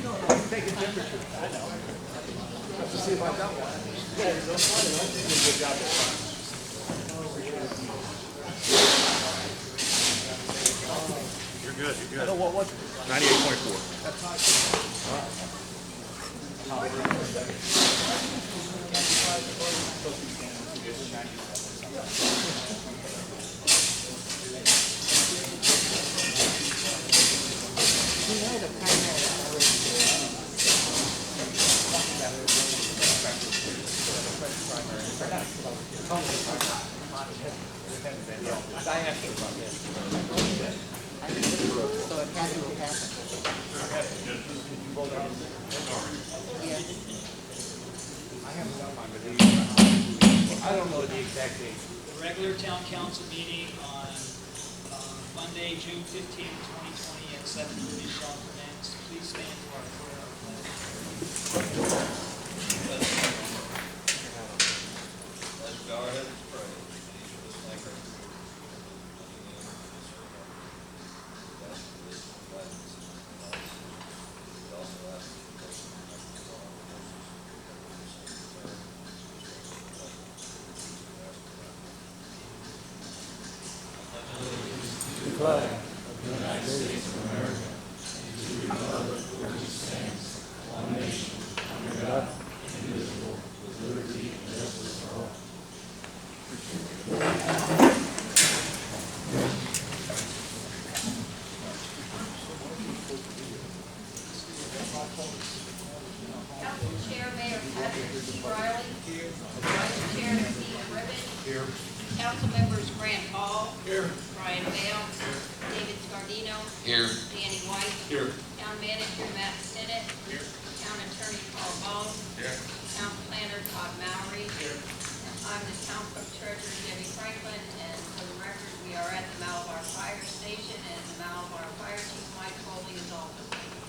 No, I'm taking temperature. I know. Just to see if I got one. Yeah, you did a good job this time. You're good, you're I good. know what was it? 98.4. That's high. So it has to happen. Yeah. I don't know the exact date. The regular town council meeting on Monday, June 15th, 2020 at 7:30 shall commence. Please stand for our prayer of pledge. Let's go ahead and pray. Just like our Council Chair Mayor Patrick C. Riley. Vice Chair Steve Ribbit. Here. Council members Grant Hall. Brian Bale. David Scardino. Here. Danny White. Here. Town Manager Matt Stinnett. Town Attorney Paul Ball. Town Planner Todd Mowry. I'm the Town Clerk Treasurer Debbie Franklin, and for the record, we are at the Malabar Fire Station, and the Malabar Fire Chief Mike Foley is also here.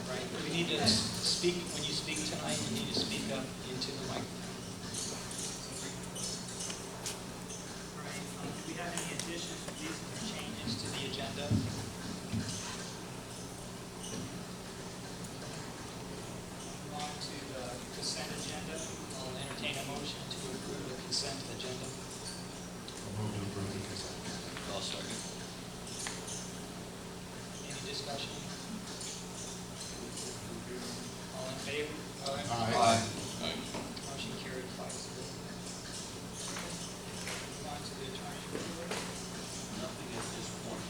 Right, we need to speak, when you speak tonight, you need to speak up into the mic. All right, do we have any additions, reasons, or changes to the agenda? Move on to the consent agenda. I'll entertain a motion to approve the consent agenda. I'll second. Any discussion? All in favor? Aye. Motion carried 5-0. Move on to the attorney report. Nothing at this point.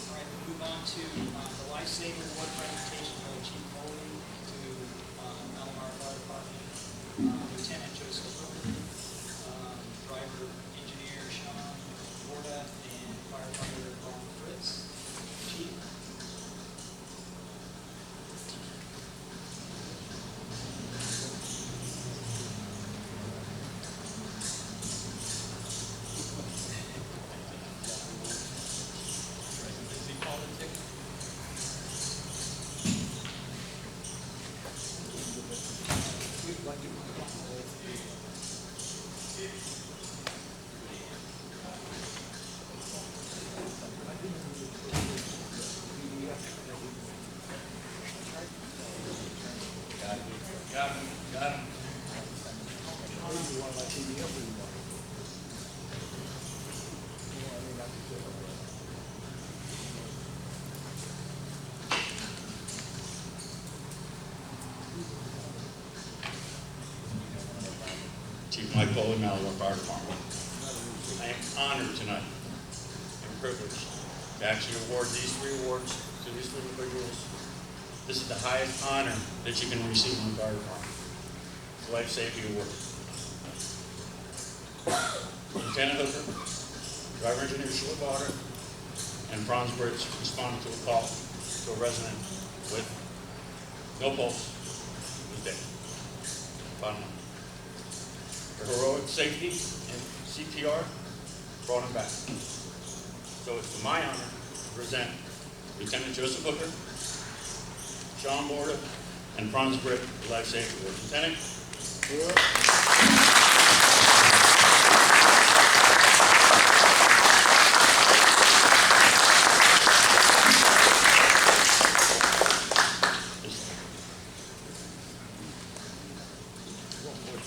All right, we move on to the Lifesaver Award presentation by Chief Foley to Malamar Fire Department, Lieutenant Joseph Hooker, Driver Engineer Sean Borda, and Firefighter Ron Fritz. Chief. Busy politics. Got him. Chief Mike Foley, Malabar Fire Department. I am honored tonight and privileged to actually award these three awards to these three individuals. This is the highest honor that you can receive in the fire department, the Life Safety Award. Lieutenant Hooker, Driver Engineer Schwartz, and Franz Bridge responded to a call to a resident with no pulse, was dead. Bottom line. Their heroic safety and CPR brought him back. So it's my honor to present Lieutenant Joseph Hooker, Sean Borda, and Franz Britt, the Life Safety Award. Lieutenant. The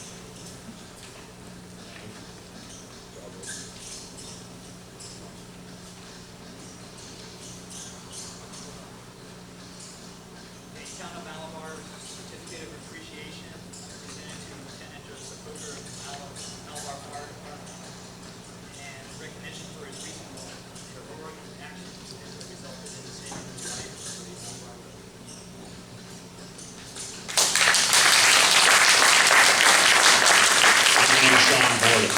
Town of Malamar Certificate of Appreciation presented to Lieutenant Joseph Hooker of the Malamar Fire Department, and recognition for his recent heroic actions that resulted in the saving of the life of the Malamar. Engineer Sean Bordas.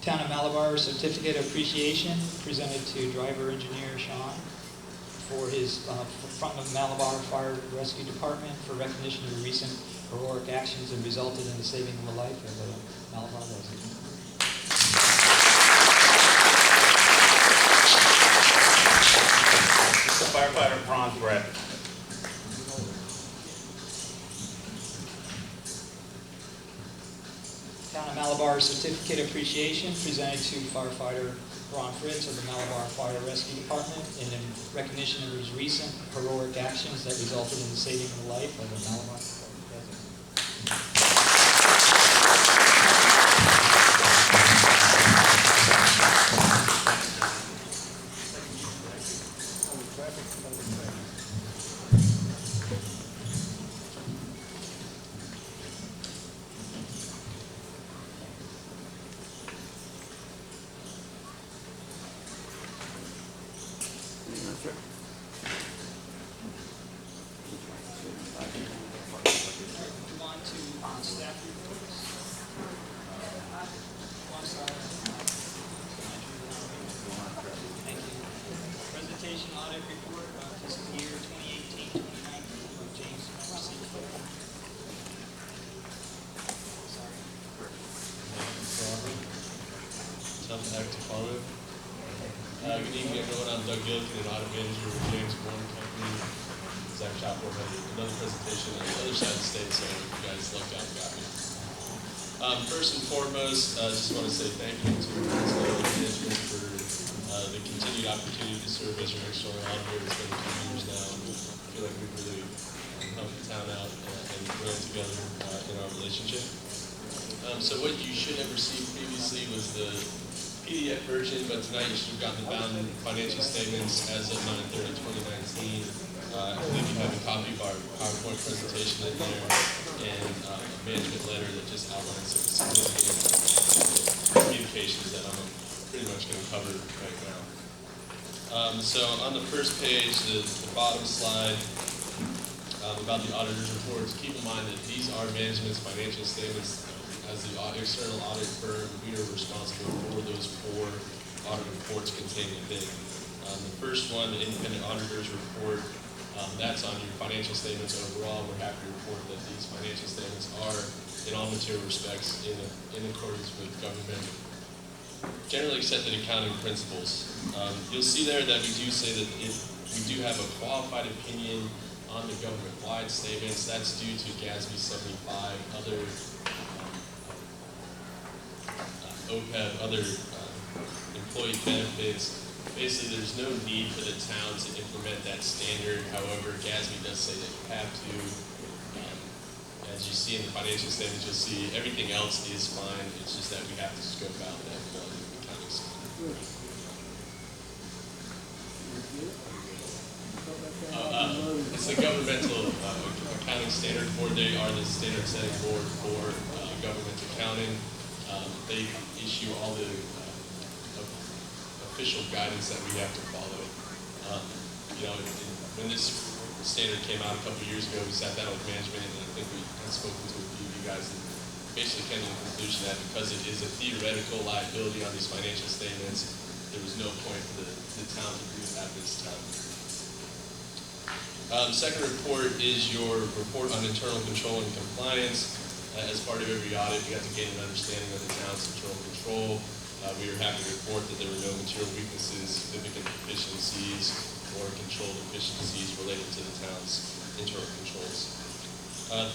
Town of Malabar Certificate of Appreciation presented to driver engineer Sean for his from the Malabar Fire Rescue Department for recognition of the recent heroic actions that resulted in the saving of the life of a Malabar resident. Firefighter Franz Brett. Town of Malabar Certificate of Appreciation presented to firefighter Ron Fritz of the Malabar Fire Rescue Department in recognition of his recent heroic actions that resulted in the saving of the life of a Malabar resident. Move on to staff reports. One side. Thank you. Presentation audit report of fiscal year 2018-2019 of James C. Sorry. Tough act to follow. Good evening, everyone. I'm Doug Gillikin, audit manager with James Bourne Company. Zach Shopper had another presentation on the other side of the state, so you guys lucked out and got me. First and foremost, I just want to say thank you to the management for the continued opportunity to serve as your external auditor. It's been a few years now, and I feel like we've really helped the town out and grown together in our relationship. So what you should have received previously was the PDF version, but tonight you should have gotten the bound financial statements as of 9/30/2019. I believe you have a copy of our PowerPoint presentation in there and a management letter that just outlines some significant communications that I'm pretty much going to cover right now. So on the first page, the bottom slide about the auditor's reports, keep in mind that these are management's financial statements. As the external audit firm, we are responsible for those 4 audit reports contained within. The first one, the independent auditor's report, that's on your financial statements overall. We're happy to report that these financial statements are, in all material respects, in accordance with government generally accepted accounting principles. You'll see there that we do say that we do have a qualified opinion on the government-wide statements. That's due to GASB 75, other OPEB, other employee benefits. Basically, there's no need for the town to implement that standard. However, GASB does say that you have to. As you see in the financial statements, you'll see everything else is fine. It's just that we have to scope out that accounting standard. It's the governmental accounting standard board. They are the standard setting board for government accounting. They issue all the official guidance that we have to follow. When this standard came out a couple of years ago, we sat down with management, and I think we had spoken to a few of you guys and basically came to the conclusion that because it is a theoretical liability on these financial statements, there was no point for the town to do it at this time. The second report is your report on internal control and compliance. As part of every audit, we have to gain an understanding of the town's internal control. We are happy to report that there were no material weaknesses, significant deficiencies, or control deficiencies related to the town's internal controls.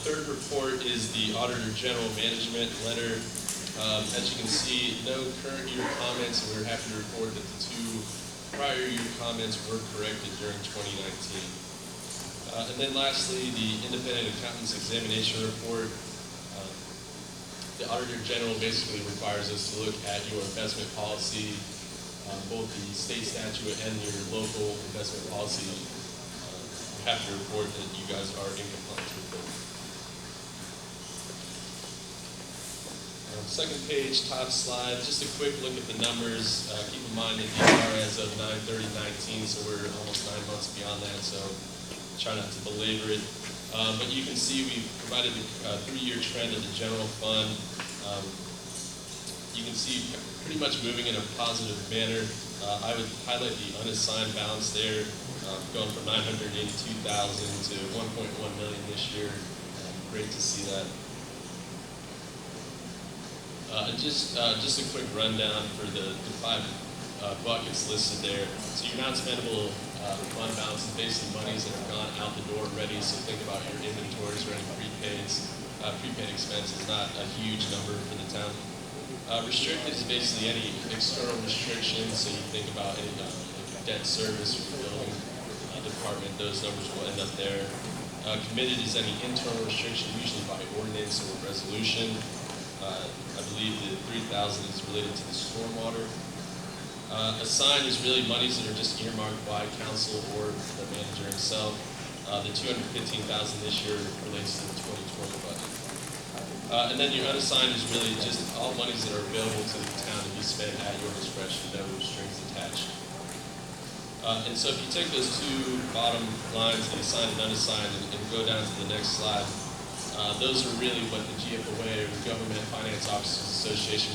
Third report is the Auditor General Management Letter. As you can see, no current year comments, and we're happy to report that the 2 prior year comments were corrected during 2019. And then lastly, the independent accountant's examination report. The Auditor General basically requires us to look at your investment policy, both the state statute and your local investment policy. You have to report that you guys are in compliance with both. Second page, top slide, just a quick look at the numbers. Keep in mind that these are as of 9/30/19, so we're almost 9 months beyond that, so try not to belabor it. But you can see we've provided a 3-year trend of the general fund. You can see pretty much moving in a positive manner. I would highlight the unassigned balance there, going from 982,000 to 1.1 million this year. Great to see that. Just a quick rundown for the 5 buckets listed there. So your non-spendable fund balance is basically monies that have gone out the door already. So think about your inventories or any prepaids. Prepaid expense is not a huge number for the town. Restricted is basically any external restrictions. So you think about any debt service or building department, those numbers will end up there. Committed is any internal restriction, usually by ordinance or resolution. I believe the 3,000 is related to the stormwater. Assigned is really monies that are just earmarked by council or the manager himself. The 215,000 this year relates to the 2020 budget. And then your unassigned is really just all monies that are available to the town to be spent at your discretion, no strings attached. And so if you take those 2 bottom lines, the assigned and unassigned, and go down to the next slide, those are really what the GFOA, or the Government Finance Officers Association,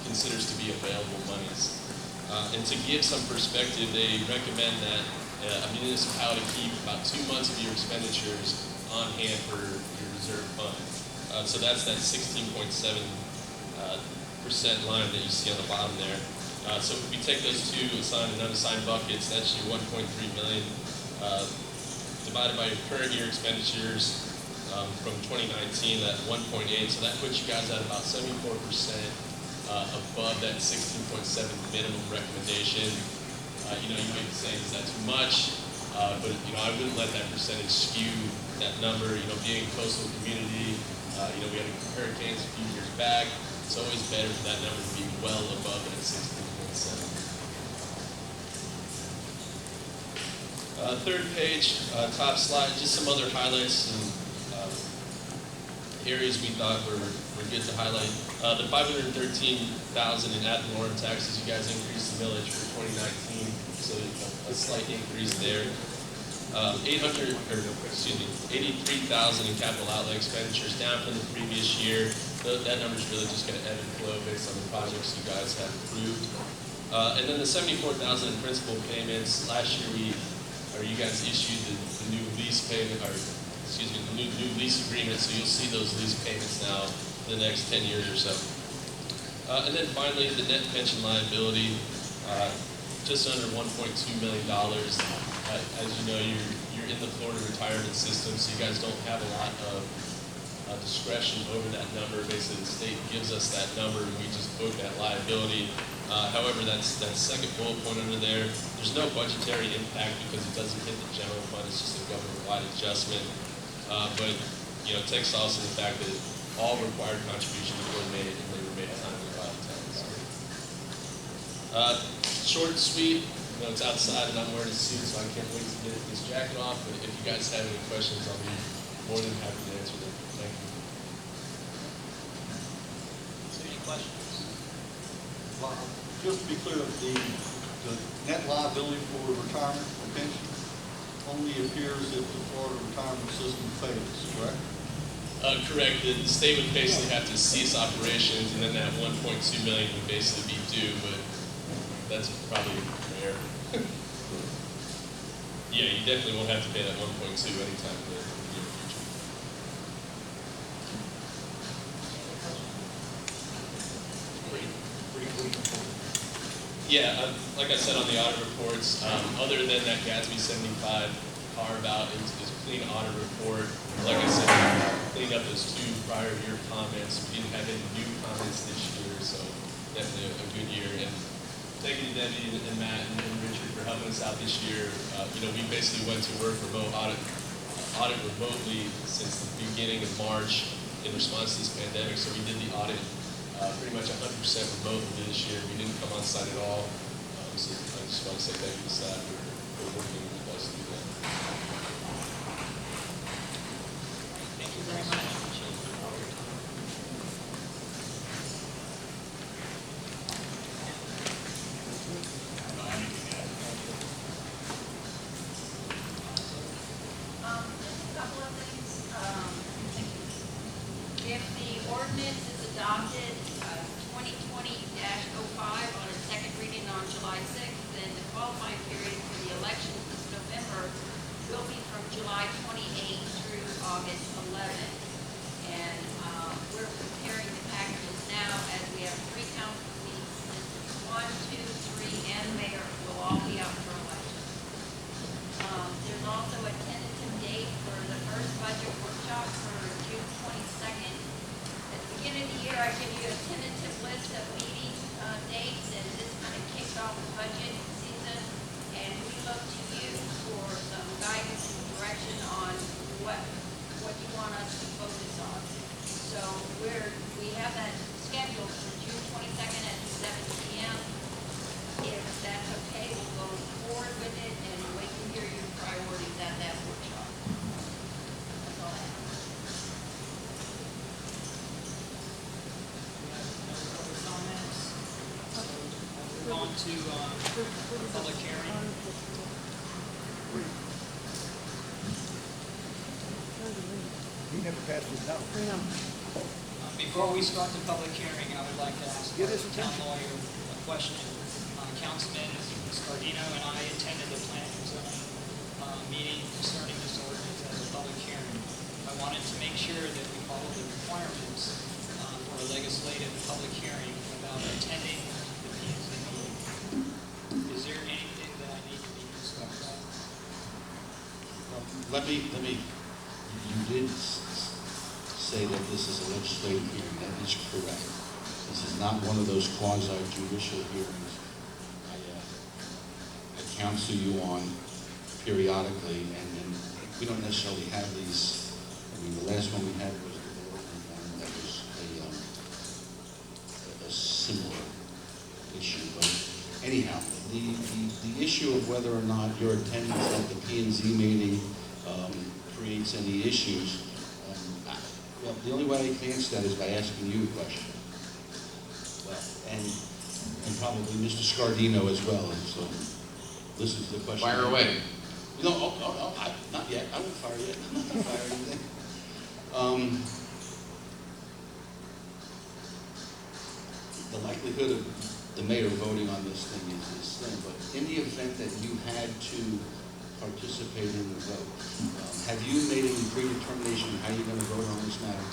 considers to be available monies. And to give some perspective, they recommend that a municipality keep about 2 months of your expenditures on hand for your reserve fund. So that's that 16.7% line that you see on the bottom there. So if we take those 2 assigned and unassigned buckets, that's your 1.3 million divided by your current year expenditures. From 2019 at 1.8, so that puts you guys at about 74% above that 16.7 minimum recommendation. You may be saying, is that too much? But I wouldn't let that percentage skew that number. Being a coastal community, we had hurricanes a few years back. It's always better for that number to be well above that 16.7. Third page, top slide, just some other highlights and areas we thought were good to highlight. The $513,000 in ad valorem taxes, you guys increased the millage for 2019, so a slight increase there. 83,000 in capital outlay expenditures, down from the previous year. That number is really just going to ebb and flow based on the projects you guys have approved. And then the $74,000 in principal payments. Last year you guys issued the new lease payment, the new lease agreement, so you'll see those lease payments now for the next 10 years or so. And then finally, the net pension liability, just under $1.2 million. As you know, you're in the Florida retirement system, so you guys don't have a lot of discretion over that number. Basically, the state gives us that number, and we just book that liability. However, that's that second bullet point under there. There's no budgetary impact because it doesn't hit the general fund. It's just a government-wide adjustment. But it takes also the fact that all required contributions were made, and they were made timely by the town. Short and sweet. It's outside, and I'm wearing a suit, so I can't wait to get this jacket off. But if you guys have any questions, I'll be more than happy to answer them. Thank you. Is there any questions? Well, just to be clear, the net liability for retirement or pension only appears if the Florida retirement system fails, correct? Correct. The state would basically have to cease operations, and then that 1.2 million would basically be due, but that's probably rare. Yeah, you definitely won't have to pay that 1.2 anytime in the near future. Yeah, like I said on the audit reports, other than that Gatsby 75 carve-out is clean audit report. Like I said, we cleaned up those 2 prior year comments. We didn't have any new comments this year, so definitely a good year. And thank you to Debbie and Matt and Richard for helping out this year. We basically went to work audit remotely since the beginning of March in response to this pandemic. So we did the audit pretty much 100% remotely this year. We didn't come on site at all. So I just want to say thank you to staff for working with us to do that. Thank you very much. Just a couple of things. If the ordinance is adopted, 2020-05 on its second reading on July 6th, then the qualifying period for the elections this November will be from July 28th through August 11th. And we're preparing the packages now as we have 3 council seats. Districts 1, 2, 3, and mayor will all be up for election. There's also a tentative date for the first budget workshop for June 22nd. At the beginning of the year, I give you a tentative list of meeting dates, and this kind of kicks off the budget season. And we look to you for some guidance and direction on what you want us to focus on. So we have that scheduled for June 22nd at 7 p.m. If that's okay, we'll go forward with it and wait to hear your priorities at that workshop. That's all I have. Comments? Move on to public hearing. He never passed his down. Before we start the public hearing, I would like to ask Get the his town attention. lawyer a question. Councilman Scardino and I attended the planning and zoning meeting concerning this ordinance as a public hearing. I wanted to make sure that we follow the requirements for a legislative public hearing about attending the P&Z meeting. Is there anything that I need to be discussed on? Let me, you did say that this is a legislative hearing. That is correct. This is not one of those quasi-judicial hearings I counsel you on periodically, and we don't necessarily have these. I mean, the last one we had was the board, and that was a similar issue. But anyhow, the issue of whether or not your attendance at the P&Z meeting creates any issues, well, the only way I can answer that is by asking you a question. Well, and probably Mr. Scardino as well. And so this is the question. Fire away. No, not yet. I won't fire yet. I'm not going to fire anything. The likelihood of the mayor voting on this thing is slim, but in the event that you had to participate in the vote, have you made any predetermination on how you're going to vote on this matter?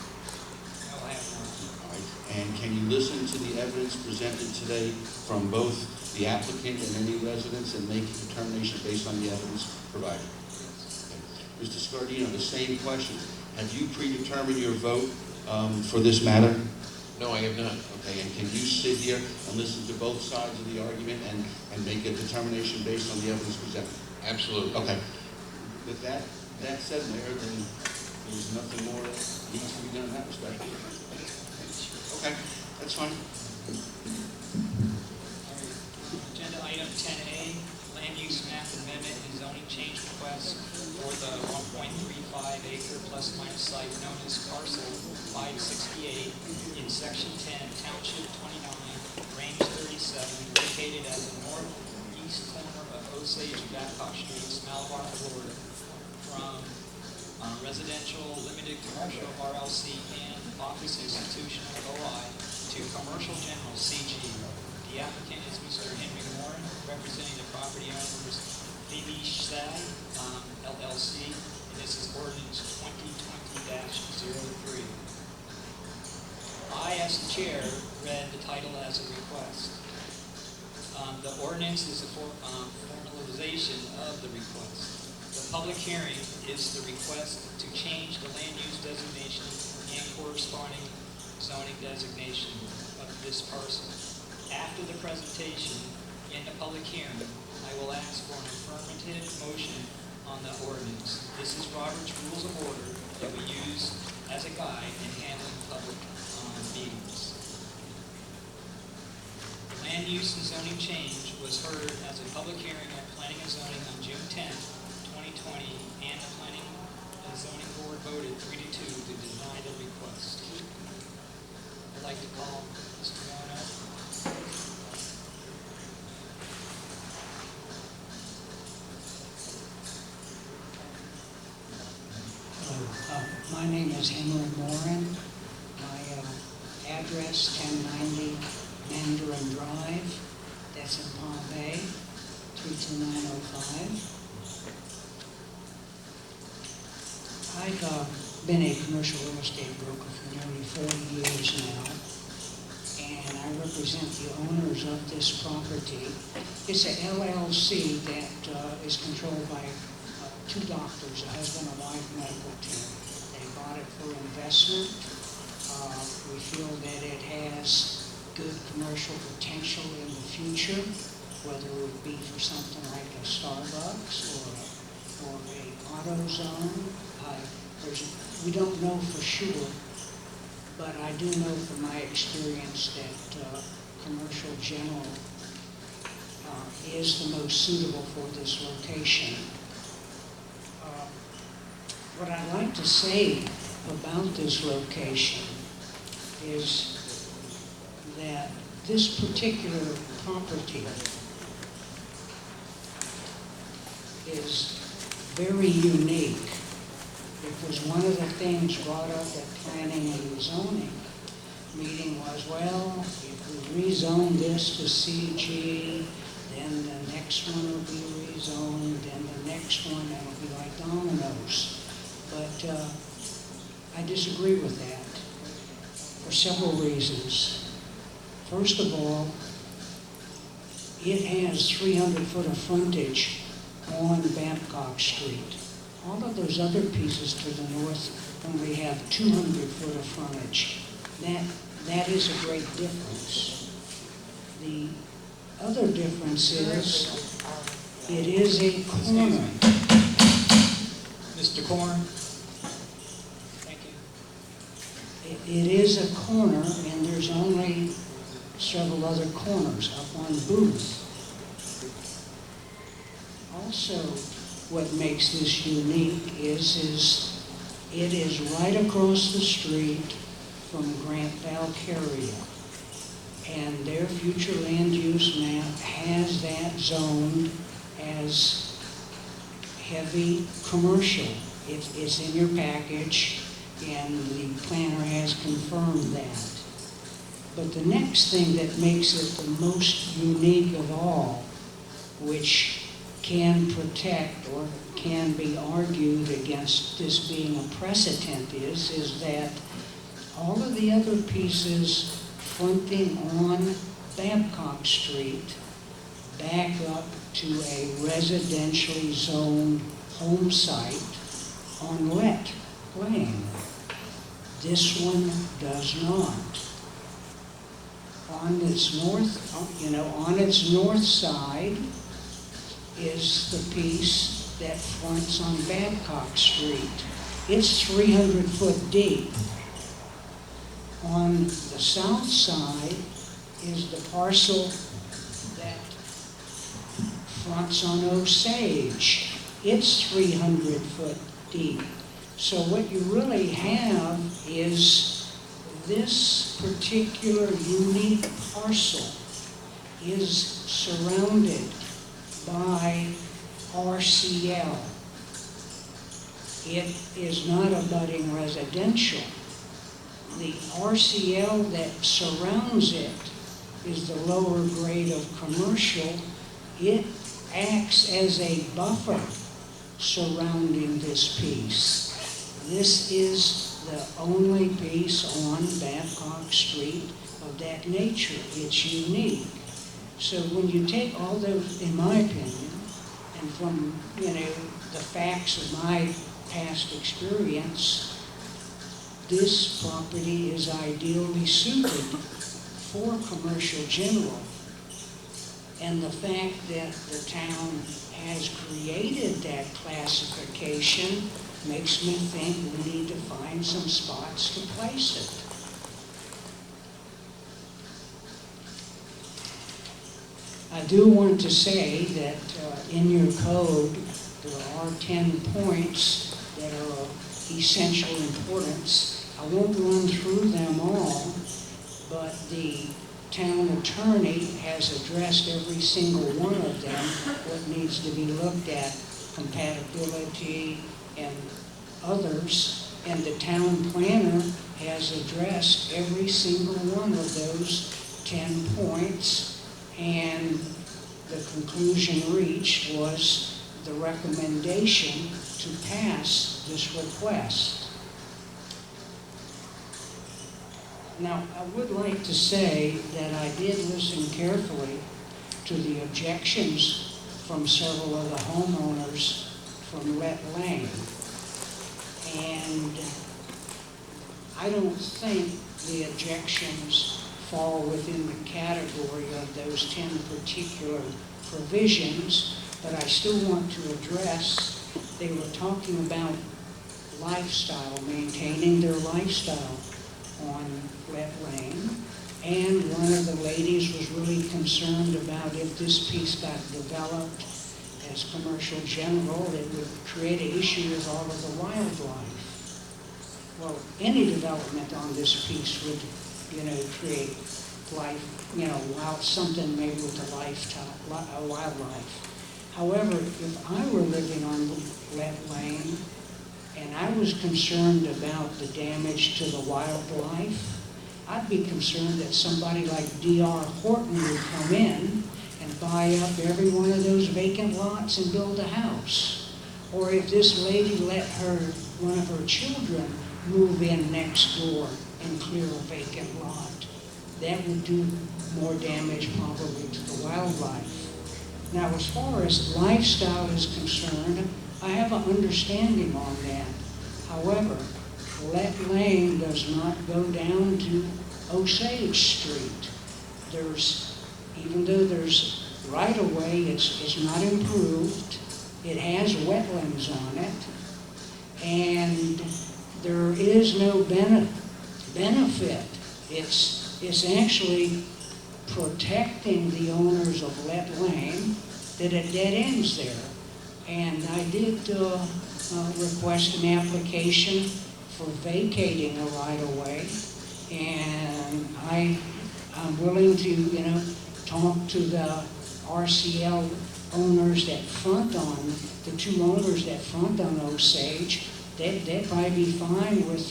No, I have not. All right. And can you listen to the evidence presented today from both the applicant and any residents and make a determination based on the evidence provided? Okay. Mr. Scardino, the same question. Have you predetermined your vote for this matter? No, I have not. Okay, and can you sit here and listen to both sides of the argument and make a determination based on the evidence presented? Absolutely. Okay. With that said, Mayor, then there's nothing more that needs to be done in that respect. Okay, that's fine. Agenda item 10A, land use map amendment and zoning change request for the 1.35 acre plus minus site known as parcel 568 in section 10, township 29, range 37, located at the northeast corner of Osage and Babcock Streets, Malabar, Florida, from residential limited commercial RLC and office institutional OI to commercial general CG. The applicant is Mr. Henry Warren, representing the property owners Phoebe Stag, LLC, and this is ordinance 2020-03. I, as the chair, read the title as a request. The ordinance is a formalization of the request. The public hearing is the request to change the land use designation and corresponding zoning designation of this parcel. After the presentation in the public hearing, I will ask for an on the ordinance. This is Robert's Rules of Order that we use as a guide in handling public meetings. The land use and zoning change was heard as a public hearing at Planning and Zoning on June 10th, 2020, and the Planning and Zoning Board voted 3-2 to deny the request. I'd like to call Mr. Warren up. My name is Henry Moran. My address, 1090 Mandarin Drive. That's in Palm Bay, 32905. I've been a commercial real estate broker for nearly 40 years now, and I represent the owners of this property. It's a LLC that is controlled by two doctors, a husband and wife medical team. They bought it for investment. We feel that it has good commercial potential in the future, whether it would be for something like a Starbucks or a AutoZone. We don't know for sure, but I do know from my experience that commercial general is the most suitable for this location. What I'd like to say about this location is that this particular property is very unique, because one of the things brought up at planning and zoning meeting was, well, if we rezone this to CG, then the next one will be rezoned, then the next one, and it'll be like dominoes. But I disagree with that for several reasons. First of all, it has 300 foot of frontage on Babcock Street. All of those other pieces to the north only have 200 foot of frontage. That is a great difference. The other difference is it is a corner. Mr. Korn? Thank you. It is a corner, and there's only several other corners up on Booth. Also, what makes this unique is it is right across the street from Grant Valkyria, and their future land use map has that zoned as heavy commercial. It's in your package, and the planner has confirmed that. But the next thing that makes it the most unique of all, which can protect or can be argued against this being a precedent, is that all of the other pieces fronting on Babcock Street back up to a residentially zoned home site on wet land. This one does not. On its north side is the piece that fronts on Babcock Street. It's 300 foot deep. On the south side is the parcel that fronts on Osage. It's 300 foot deep. So what you really have is this particular unique parcel is surrounded by RCL. It is not abutting residential. The RCL that surrounds it is the lower grade of commercial. It acts as a buffer surrounding this piece. This is the only piece on Babcock Street of that nature. It's unique. So when you take all those, in my opinion, and from the facts of my past experience, this property is ideally suited for commercial general. And the fact that the town has created created that classification makes me think we need to find some spots to place it. I do want to say that in your code, there are 10 points that are of essential importance. I won't run through them all, but the town attorney has addressed every single one of them, what needs to be looked at, compatibility and others, and the town planner has addressed every single one of those 10 points, and the conclusion reached was the recommendation to pass this request. Now, I would like to say that I did listen carefully to the objections from several of the homeowners from Let Lane. And I don't think the objections fall within the category of those 10 particular provisions, but I still want to address, they were talking about lifestyle, maintaining their lifestyle on Let Lane, and one of the ladies was really concerned about if this piece got developed as commercial general, it would create an issue with all of the wildlife. Well, any development on this piece would, create life, something maybe with a wildlife. However, if I were living on Let Lane, and I was concerned about the damage to the wildlife, I'd be concerned that somebody like D.R. Horton would come in and buy up every one of those vacant lots and build a house. Or if this lady let one of her children move in next door and clear a vacant lot, that would do more damage probably to the wildlife. Now, as far as lifestyle is concerned, I have an understanding on that. However, Let Lane does not go down to Osage Street. Even though there's right-of-way, it's not improved. It has wetlands on it, and there is no benefit. It's actually protecting the owners of Let Lane that it dead ends there. And I did request an application for vacating a right-of-way, and I'm willing to, talk to the RCL owners that front on, the two owners that front on Osage. They'd probably be fine with,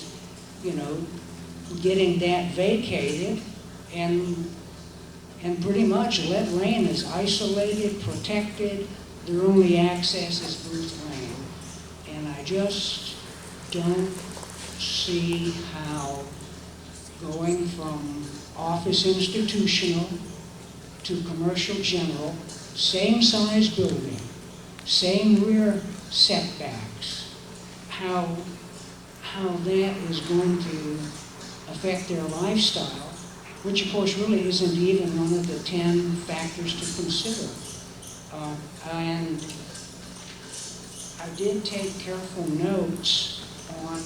getting that vacated, and pretty much Let Lane is isolated, protected. Their only access is Booth Lane. And I just don't see how going from office institutional to commercial general, same size building, same rear setbacks, how that is going to affect their lifestyle, which of course really isn't even one of the 10 factors to consider. And I did take careful notes on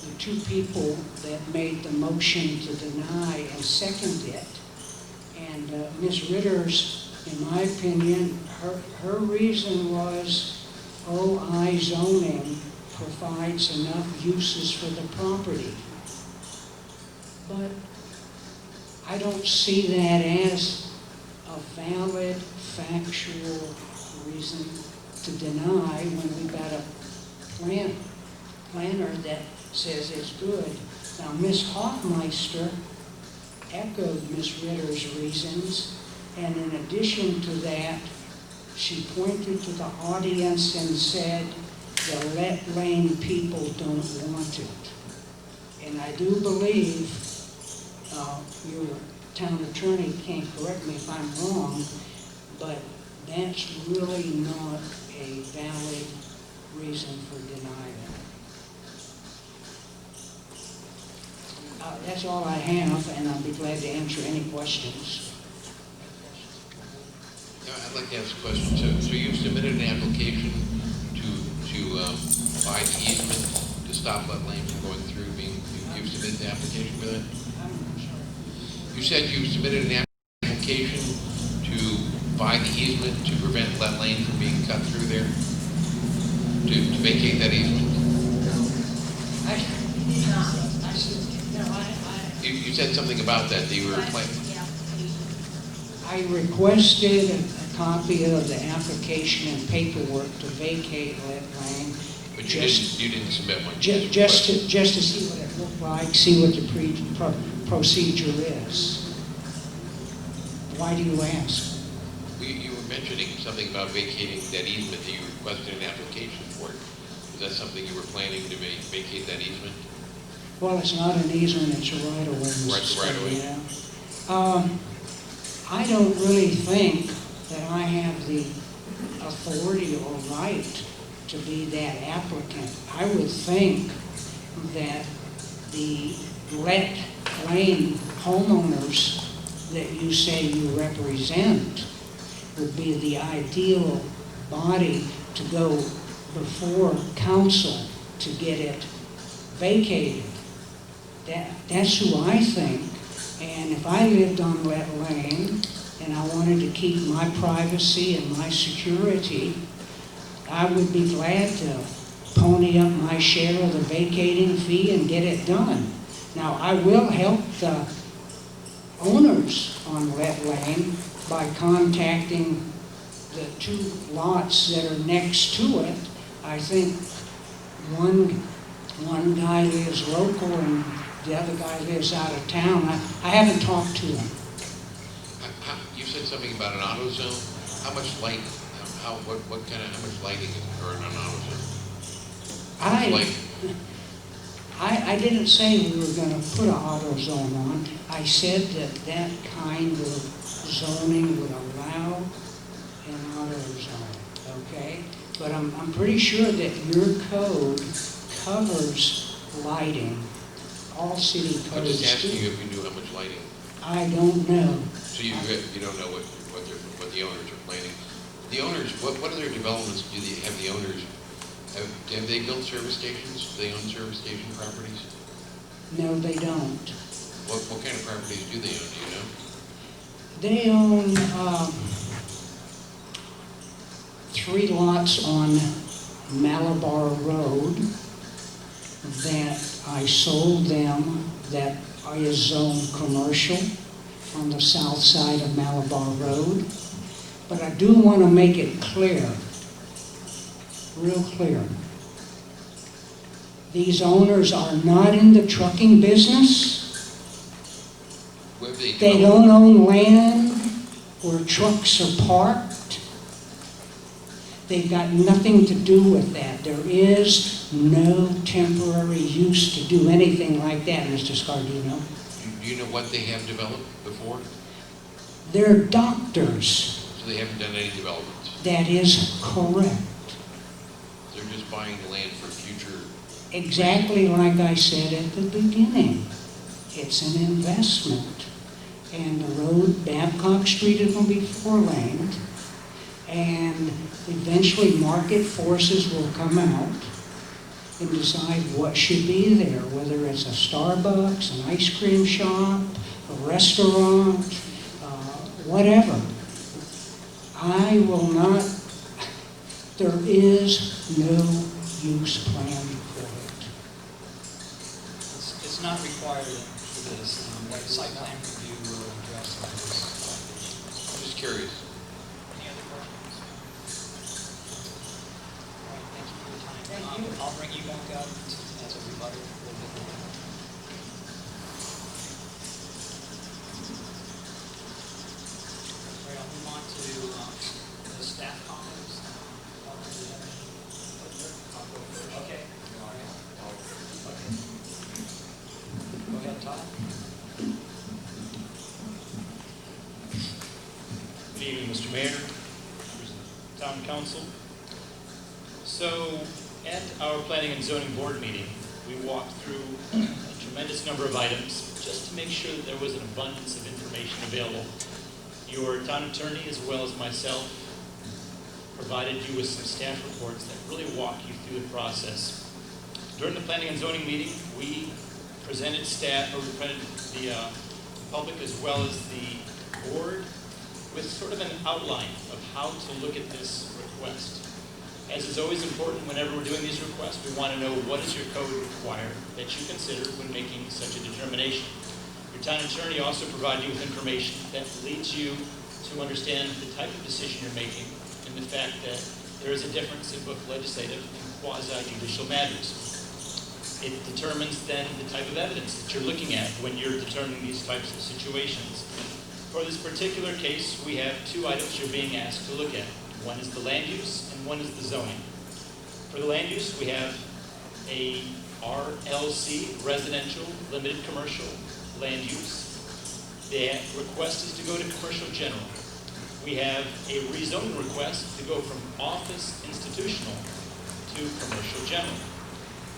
the two people that made the motion to deny and second it. And Ms. Ritter's, in my opinion, her reason was OI zoning provides enough uses for the property. But I don't see that as a valid, factual reason to deny when we've got a planner that says it's good. Now, Ms. Hoffmeister echoed Ms. Ritter's reasons, and in addition to that, she pointed to the audience and said, the Let Lane people don't want it. And I do believe, your town attorney can't correct me if I'm wrong, but that's really not a valid reason for denying it. That's all I have, and I'll be glad to answer any questions. I'd like to ask a question. So you've submitted an application to buy the easement to stop wet lanes from going through being, you've submitted the application for that? You said you submitted an application to buy the easement to prevent wet lane from being cut through there? To vacate that easement? You said something about that you were planning. I requested a copy of the application and paperwork to vacate that lane. But you didn't submit one? Just to see what it looked like, see what the procedure is. Why do you ask? You were mentioning something about vacating that easement, that you requested an application for it. Is that something you were planning to vacate that easement? Well, it's not an easement, it's a right-of-way. Mr. Right-of-way. Yeah. I don't really think that I have the authority or right to be that applicant. I would think that the wet lane homeowners that you say you represent would be the ideal body to go before council to get it vacated. That's who I think. And if I lived on wet lane and I wanted to keep my privacy and my security, I would be glad to pony up my share of the vacating fee and get it done. Now, I will help the owners on wet lane by contacting the two lots that are next to it. I think one guy lives local and the other guy lives out of town. I haven't talked to him. You said something about an auto zone. How much light? How much lighting is there in an auto zone? I didn't say we were going to put an auto zone on. I said that kind of zoning would allow an auto zone. Okay, but I'm pretty sure that your code covers lighting. All city codes do. I'm just asking you if you knew how much lighting. I don't know. So you don't know what the owners are planning. The owners, what other developments do they have? The owners have they built service stations? Do they own service station properties? No, they don't. What kind of properties do they own? Do you know? They own 3 lots on Malabar Road that I sold them, that is zoned commercial on the south side of Malabar Road. But I do want to make it clear, real clear. These owners are not in the trucking business. They don't own land where trucks are parked. They've got nothing to do with that. There is no temporary use to do anything like that, Mr. Scardino. Do you know what they have developed before? They're doctors. So they haven't done any development? That is correct. They're just buying the land for future... Exactly like I said at the beginning. It's an investment. And the road, Babcock Street, is going to be 4-laned. And eventually market forces will come out and decide what should be there, whether it's a Starbucks, an ice cream shop, a restaurant, whatever. I will not, there is no use plan for it. It's not required for this. Site plan review will address this. I'm just curious. Any other questions? All right, thank you for your time. Thank you. I'll bring you back up as a rebuttal a little bit later. All right, I'll move on to the staff comments. Okay. All right. Okay. Go ahead, Todd. Good evening, Mr. Mayor, members of the Town Council. So, at our Planning and Zoning Board meeting, we walked through a tremendous number of items just to make sure that there was an abundance of information available Your town attorney, as well as myself, provided you with some staff reports that really walk you through the process. During the planning and zoning meeting, we presented staff, or we presented the public as well as the board with sort of an outline of how to look at this request. As is always important whenever we're doing these requests, we want to know what does your code require that you consider when making such a determination. Your town attorney also provided you with information that leads you to understand the type of decision you're making and the fact that there is a difference in both legislative and quasi-judicial matters. It determines then the type of evidence that you're looking at when you're determining these types of situations. For this particular case, we have two items you're being asked to look at. One is the land use and one is the zoning. For the land use, we have a RLC, residential limited commercial land use. The request is to go to commercial general. We have a rezoning request to go from office institutional to commercial general.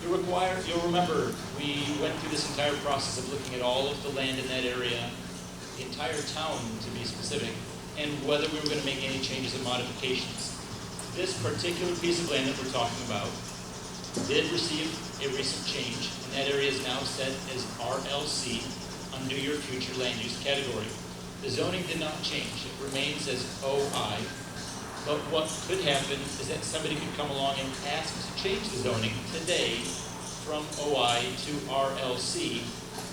You'll remember, we went through this entire process of looking at all of the land in that area, the entire town to be specific, and whether we were going to make any changes and modifications. This particular piece of land that we're talking about did receive a recent change, and that area is now set as RLC under your future land use category. The zoning did not change. It remains as OI, but what could happen is that somebody could come along and ask to change the zoning today from OI to RLC,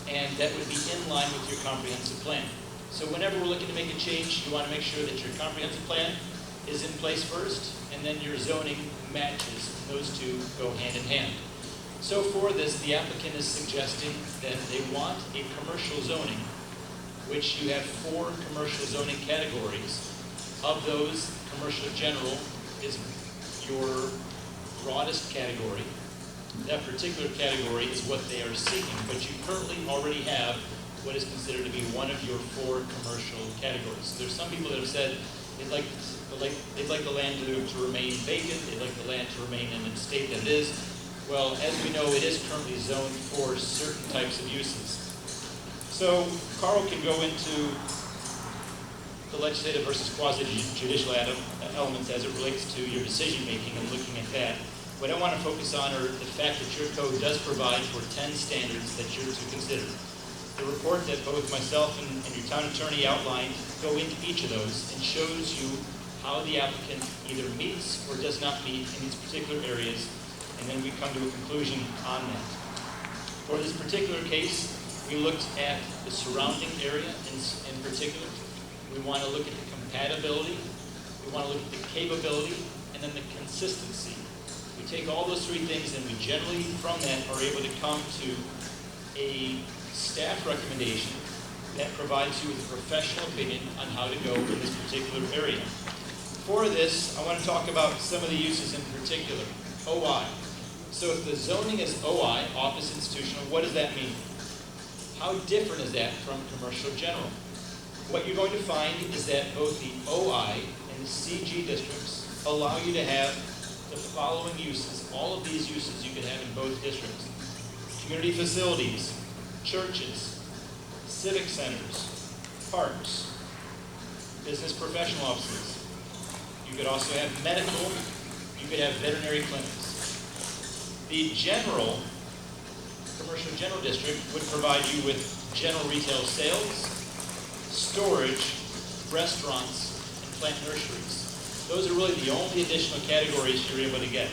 and that would be in line with your comprehensive plan. So whenever we're looking to make a change, you want to make sure that your comprehensive plan is in place first, and then your zoning matches. Those two go hand in hand. So for this, the applicant is suggesting that they want a commercial zoning, which you have 4 commercial zoning categories. Of those, commercial general is your broadest category. That particular category is what they are seeking, but you currently already have what is considered to be one of your 4 commercial categories. So there's some people that have said they'd like the land to remain vacant, they'd like the land to remain in the state that it is. Well, as we know, it is currently zoned for certain types of uses. So Carl can go into the legislative versus quasi-judicial elements as it relates to your decision-making and looking at that. What I want to focus on are the fact that your code does provide for 10 standards that you're to consider. The report that both myself and your town attorney outlined go into each of those and shows you how the applicant either meets or does not meet in these particular areas, and then we come to a conclusion on that. For this particular case, we looked at the surrounding area in particular. We want to look at the compatibility, we want to look at the capability, and then the consistency. We take all those 3 things and we generally, from that, are able to come to a staff recommendation that provides you with a professional opinion on how to go in this particular area. For this, I want to talk about some of the uses in particular. OI. So if the zoning is OI, office institutional, what does that mean? How different is that from commercial general? What you're going to find is that both the OI and the CG districts allow you to have the following uses. All of these uses you can have in both districts. Community facilities, churches, civic centers, parks, business professional offices. You could also have medical, you could have veterinary clinics. The general, commercial general district would provide you with general retail sales, storage, restaurants, and plant nurseries. Those are really the only additional categories you're able to get.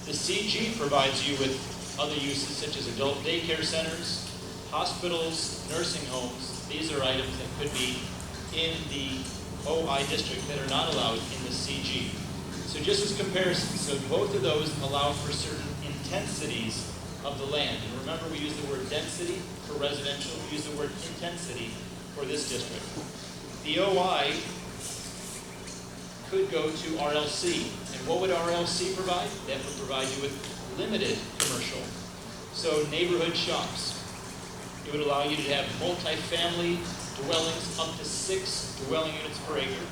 The CG provides you with other uses such as adult daycare centers, hospitals, nursing homes. These are items that could be in the OI district that are not allowed in the CG. So just as comparison, so both of those allow for certain intensities of the land. And remember, we use the word density for residential, we use the word intensity for this district. The OI could go to RLC. And what would RLC provide? That would provide you with limited commercial. So neighborhood shops. It would allow you to have multifamily dwellings up to 6 dwelling units per acre.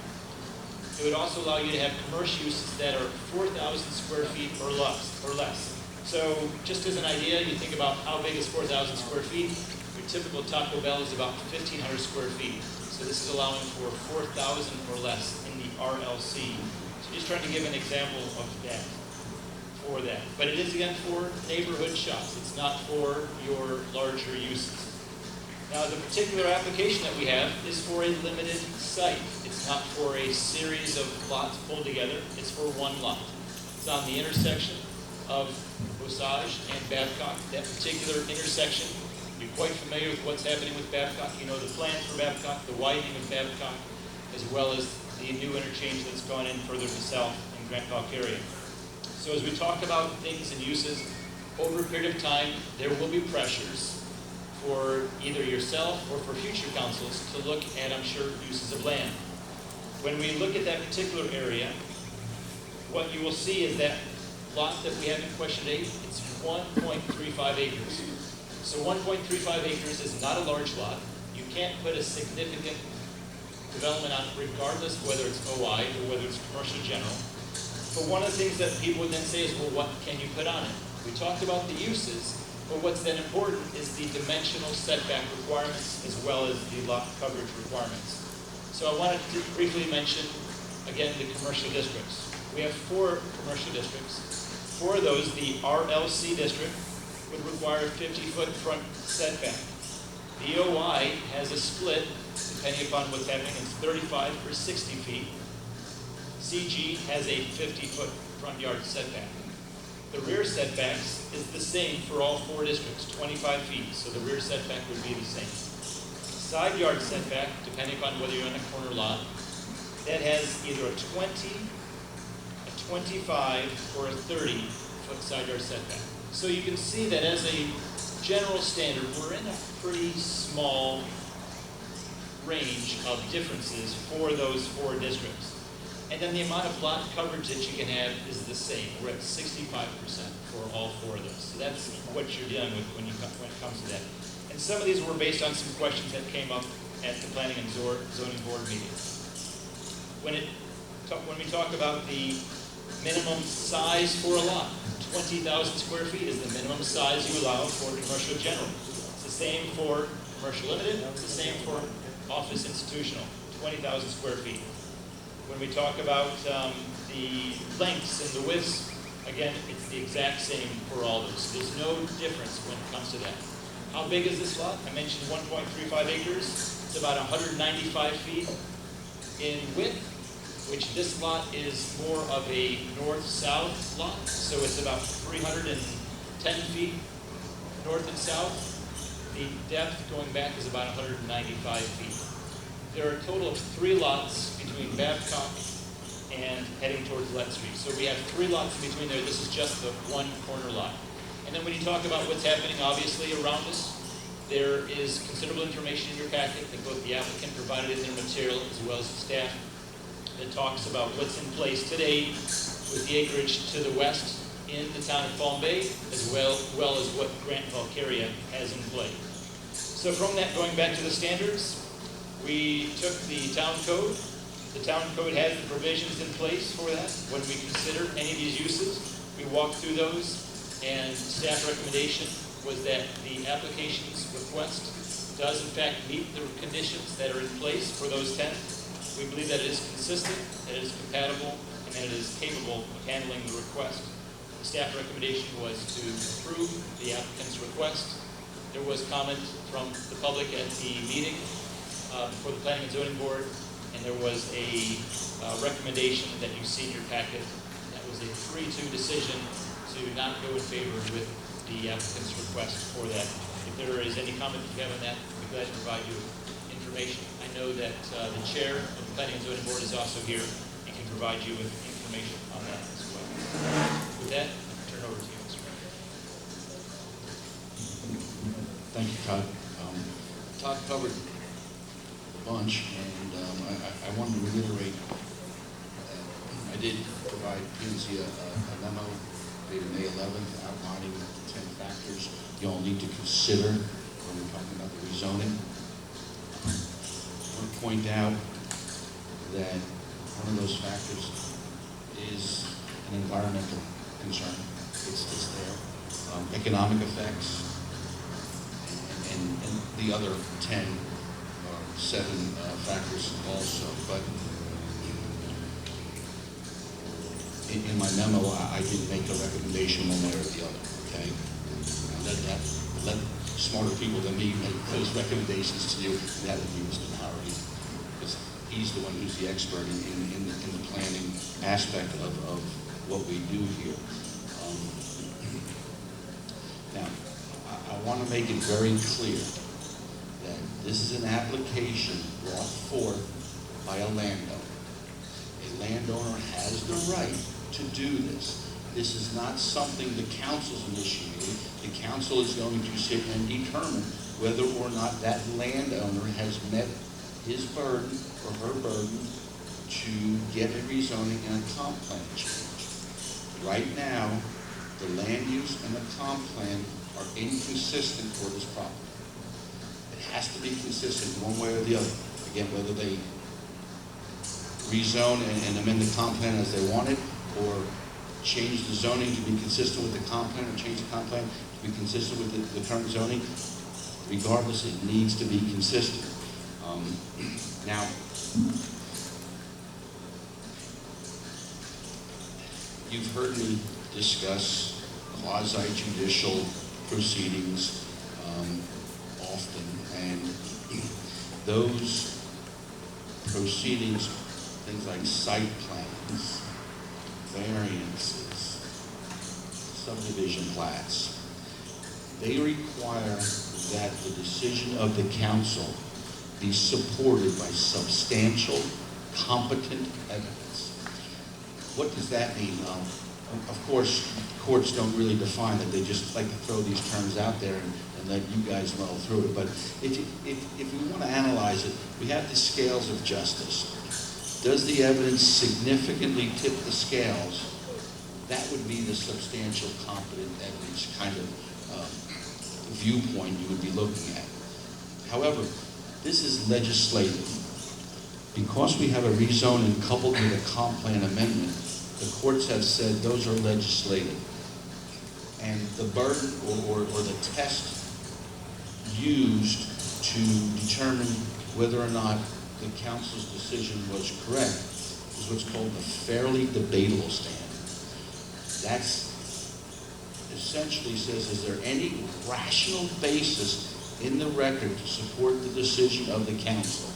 It would also allow you to have commercial uses that are 4,000 square feet or less. So just as an idea, you think about how big is 4,000 square feet. Your typical Taco Bell is about 1,500 square feet. So this is allowing for 4,000 or less in the RLC. So just trying to give an example of that, for that. But it is again for neighborhood shops. It's not for your larger uses. Now the particular application that we have is for a limited site. It's not for a series of lots pulled together. It's for one lot. It's on the intersection of Osage and Babcock. That particular intersection, you're quite familiar with what's happening with Babcock. You know the plan for Babcock, the widening of Babcock, as well as the new interchange that's gone in further to south in Grant Park area. So as we talk about things and uses, over a period of time, there will be pressures for either yourself or for future councils to look at, I'm sure, uses of land. When we look at that particular area, what you will see is that lot that we have in question 8, it's 1.35 acres. So 1.35 acres is not a large lot. You can't put a significant development on it regardless of whether it's OI or whether it's commercial general. But one of the things that people would then say is, well, what can you put on it? We talked about the uses, but what's then important is the dimensional setback requirements as well as the lot coverage requirements. So I wanted to briefly mention, again, the commercial districts. We have 4 commercial districts. 4 of those, the RLC district, would require a 50-foot front setback. The OI has a split, depending upon what's happening, it's 35 or 60 feet. CG has a 50-foot front yard setback. The rear setbacks is the same for all 4 districts, 25 feet, so the rear setback would be the same. Side yard setback, depending upon whether you're on a corner lot, that has either a 20, a 25, or a 30-foot side yard setback. So you can see that as a general standard, we're in a pretty small range of differences for those 4 districts. And then the amount of lot coverage that you can have is the same. We're at 65% for all 4 of those. So that's what you're dealing with when it comes to that. And some of these were based on some questions that came up at the Planning and Zoning Board meeting. When we talk about the minimum size for a lot, 20,000 square feet is the minimum size you allow for commercial general. It's the same for commercial limited, it's the same for office institutional, 20,000 square feet. When we talk about the lengths and the widths, again, it's the exact same for all of those. There's no difference when it comes to that. How big is this lot? I mentioned 1.35 acres. It's about 195 feet in width, which this lot is more of a north-south lot. So it's about 310 feet north and south. The depth going back is about 195 feet. There are a total of 3 lots between Babcock and heading towards Lett Street. So we have 3 lots in between there. This is just the one corner lot. And then when you talk about what's happening, obviously, around us, there is considerable information in your packet that both the applicant provided in their material as well as the staff that talks about what's in place today with the acreage to the west in the town of Palm Bay, as well as what Grant Valcaria has in play. So from that, going back to the standards, we took the town code. The town code has the provisions in place for that. When we consider any of these uses, we walk through those, and staff recommendation was that the application's request does in fact meet the conditions that are in place for those 10. We believe that it is consistent, that it is compatible, and that it is capable of handling the request. The staff recommendation was to approve the applicant's request. There was comment from the public at the meeting before the Planning and Zoning Board, and there was a recommendation that you see in your packet. That was a 3-2 decision to not go in favor with the applicant's request for that. If there is any comment that you have on that, we'd be glad to provide you with information. I know that the chair of the Planning and Zoning Board is also here and can provide you with information on that as well. With that, I'll turn over to you, Mr. Mayor. Thank you, Todd. Todd covered a bunch, and I wanted to reiterate that I did provide P&Z a memo dated May 11th outlining the 10 factors you all need to consider when we're talking about the rezoning. I want to point out that one of those factors is an environmental concern. It's there. Economic effects and and the other 10 or 7 factors also. But in my memo, I didn't make a recommendation one way or the other, okay? Let smarter people than me make those recommendations to you, and that would be Mr. Mowry, because he's the one who's the expert in the planning aspect of what we do here. Now, I want to make it very clear that this is an application brought forth by a landowner. A landowner has the right to do this. This is not something the council's initiating. The council is going to sit and determine whether or not that landowner has met his burden or her burden to get a rezoning and a comp plan change. Right now, the land use and the comp plan are inconsistent for this property. It has to be consistent one way or the other. Again, whether they rezone and amend the comp plan as they want it, or change the zoning to be consistent with the comp plan, or change the comp plan to be consistent with the current zoning. Regardless, it needs to be consistent. Now, you've heard me discuss quasi-judicial proceedings often, and those proceedings, things like site plans, variances, subdivision plats, they require that the decision of the council be supported by substantial, competent evidence. What does that mean? Of course, courts don't really define it. They just like to throw these terms out there and let you guys muddle through it. But if we want to analyze it, we have the scales of justice. Does the evidence significantly tip the scales? That would be the substantial, competent evidence kind of viewpoint you would be looking at. However, this is legislative. Because we have a rezoning coupled with a comp plan amendment, the courts have said those are legislative. And the burden or the test used to determine whether or not the council's decision was correct is what's called the fairly debatable standard. That's essentially says, is there any rational basis in the record to support the decision of the council?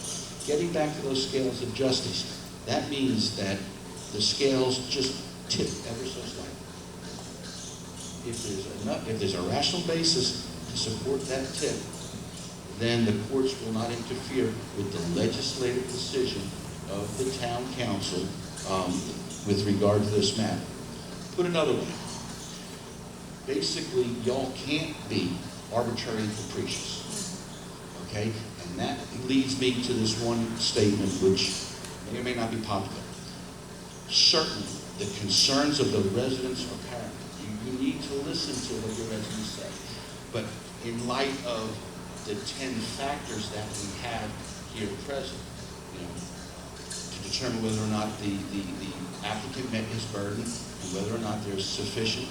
Getting back to those scales of justice, that means that the scales just tip ever so slightly. If there's a rational basis to support that tip, then the courts will not interfere with the legislative decision of the town council with regard to this matter. Put another way, basically, y'all can't be arbitrary and capricious, okay? And that leads me to this one statement, which may or may not be popular. Certainly, the concerns of the residents are paramount. You need to listen to what your residents say. But in light of the 10 factors that we have here present, to determine whether or not the applicant met his burden and whether or not there's sufficient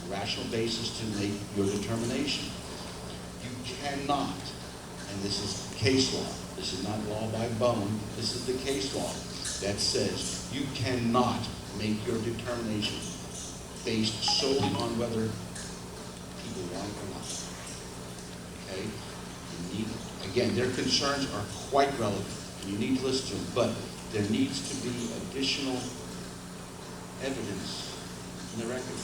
rational basis to make your determination. You cannot, and this is case law, this is not law by bone, this is the case law that says you cannot make your determination based solely on whether people want it or not. Okay? You need, again, their concerns are quite relevant, and you need to listen to them, but there needs to be additional evidence in the record,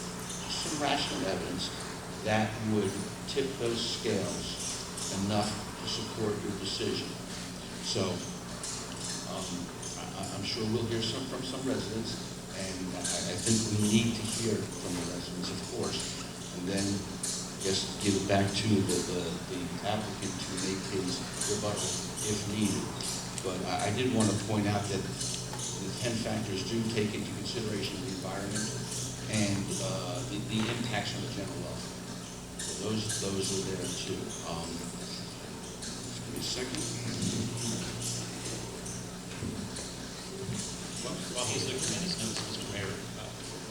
some rational evidence that would tip those scales enough to support your decision. So, I'm sure we'll hear from some residents, and I think we need to hear from the residents, of course, and then just give it back to the applicant to make his rebuttal if needed. But I did want to point out that the 10 factors do take into consideration the environment and the impacts on the general welfare. So those are there too. Just give me a second. While he's looking at his notes, Mr. Mayor,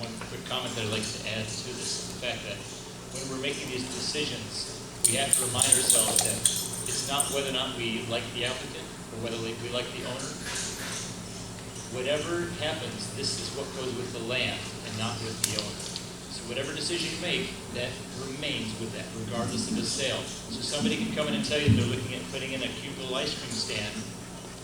one quick comment that I'd like to add to this is the fact that when we're making these decisions, we have to remind ourselves that it's not whether or not we like the applicant or whether we like the owner. Whatever happens, this is what goes with the land and not with the owner. So whatever decision you make, that remains with that, regardless of the sale. So somebody can come in and tell you they're looking at putting in a cute little ice cream stand.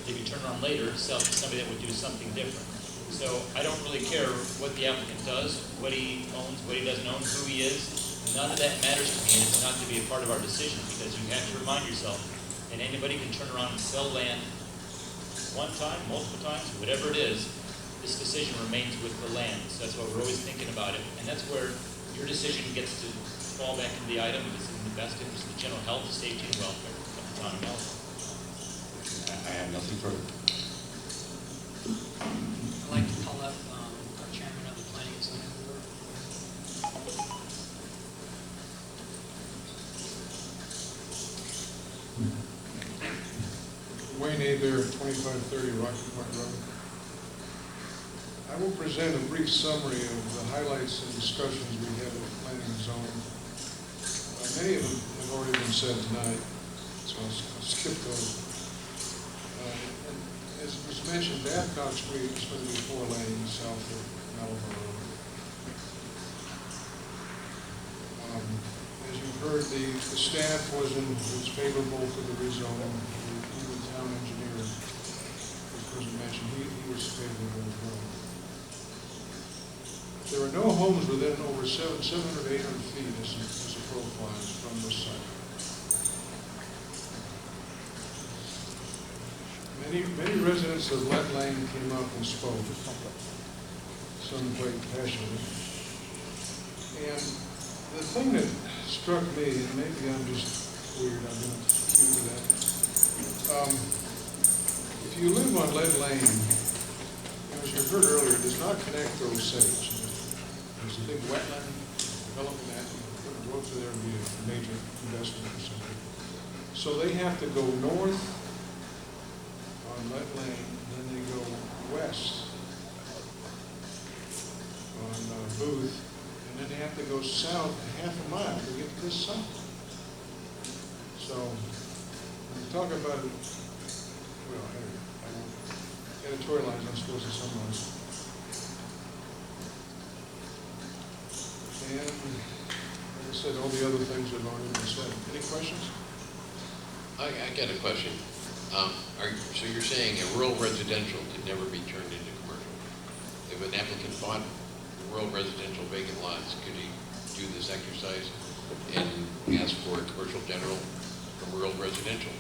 They can turn around later, sell to somebody that would do something different. So I don't really care what the applicant does, what he owns, what he doesn't own, who he is. None of that matters to me, and it's not to be a part of our decision, because you have to remind yourself that anybody can turn around and sell land one time, multiple times, whatever it is. This decision remains with the land. So that's why we're always thinking about it. And that's where your decision gets to fall back into the item if it's in the best interest of the general health, safety, and welfare of the town of Melville. I have nothing further. I'd like to call up our chairman of the planning and zoning board. Wayne A. Bear, 2530 Rocky Point Road. I will present a brief summary of the highlights and discussions we had with planning and zoning. Many of them have already been said tonight, so I'll skip those. And as was mentioned, Babcock Street is going to be 4 lanes south of Malibu Road. As you've heard, the staff was favorable to the rezoning. Even the town engineer, as was mentioned, he was favorable as well. There are no homes within over 700, 800 feet as a profile from this site. Many residents of Lett Lane came up and spoke, some quite passionately. And the thing that struck me, and maybe I'm just weird, I'm going to keep to that. If you live on Lett Lane, as you heard earlier, it does not connect to Osage. There's a big wetland development that put a road through there and be a major investment or something. So they have to go north on Lett Lane, then they go west on Booth, and then they have to go south half a mile to get to this site. So when you talk about it, well, I won't editorialize, I'm supposed to summarize. And like I said, all the other things have already been said. Any questions? I got a question. So you're saying a rural residential could never be turned into commercial? If an applicant bought rural residential vacant lots, could he do this exercise and ask for a commercial general from rural residential?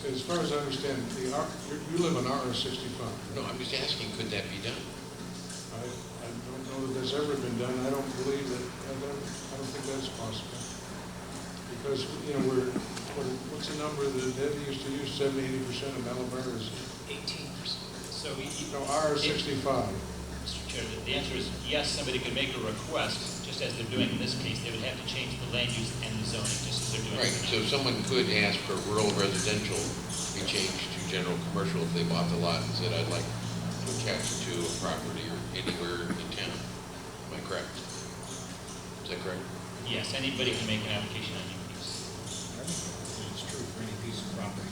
As far as I understand, you live on RR65. No, I'm just asking, could that be done? I don't know that that's ever been done. I don't believe that, I don't think that's possible. Because, you know, what's the number that Debbie used to use, 70–80% of Malabar is? 18%. So No, RR65. Mr. Chair, the answer is yes, somebody could make a request, just as they're doing in this case. They would have to change the land use and the zoning, just as they're doing Right, right so now. someone could ask for rural residential to be changed to general commercial if they bought the lot and said, I'd like to attach it to a property or anywhere in town. Am I correct? Is that correct? Yes, anybody can make an application on any use. It's true for any piece of property.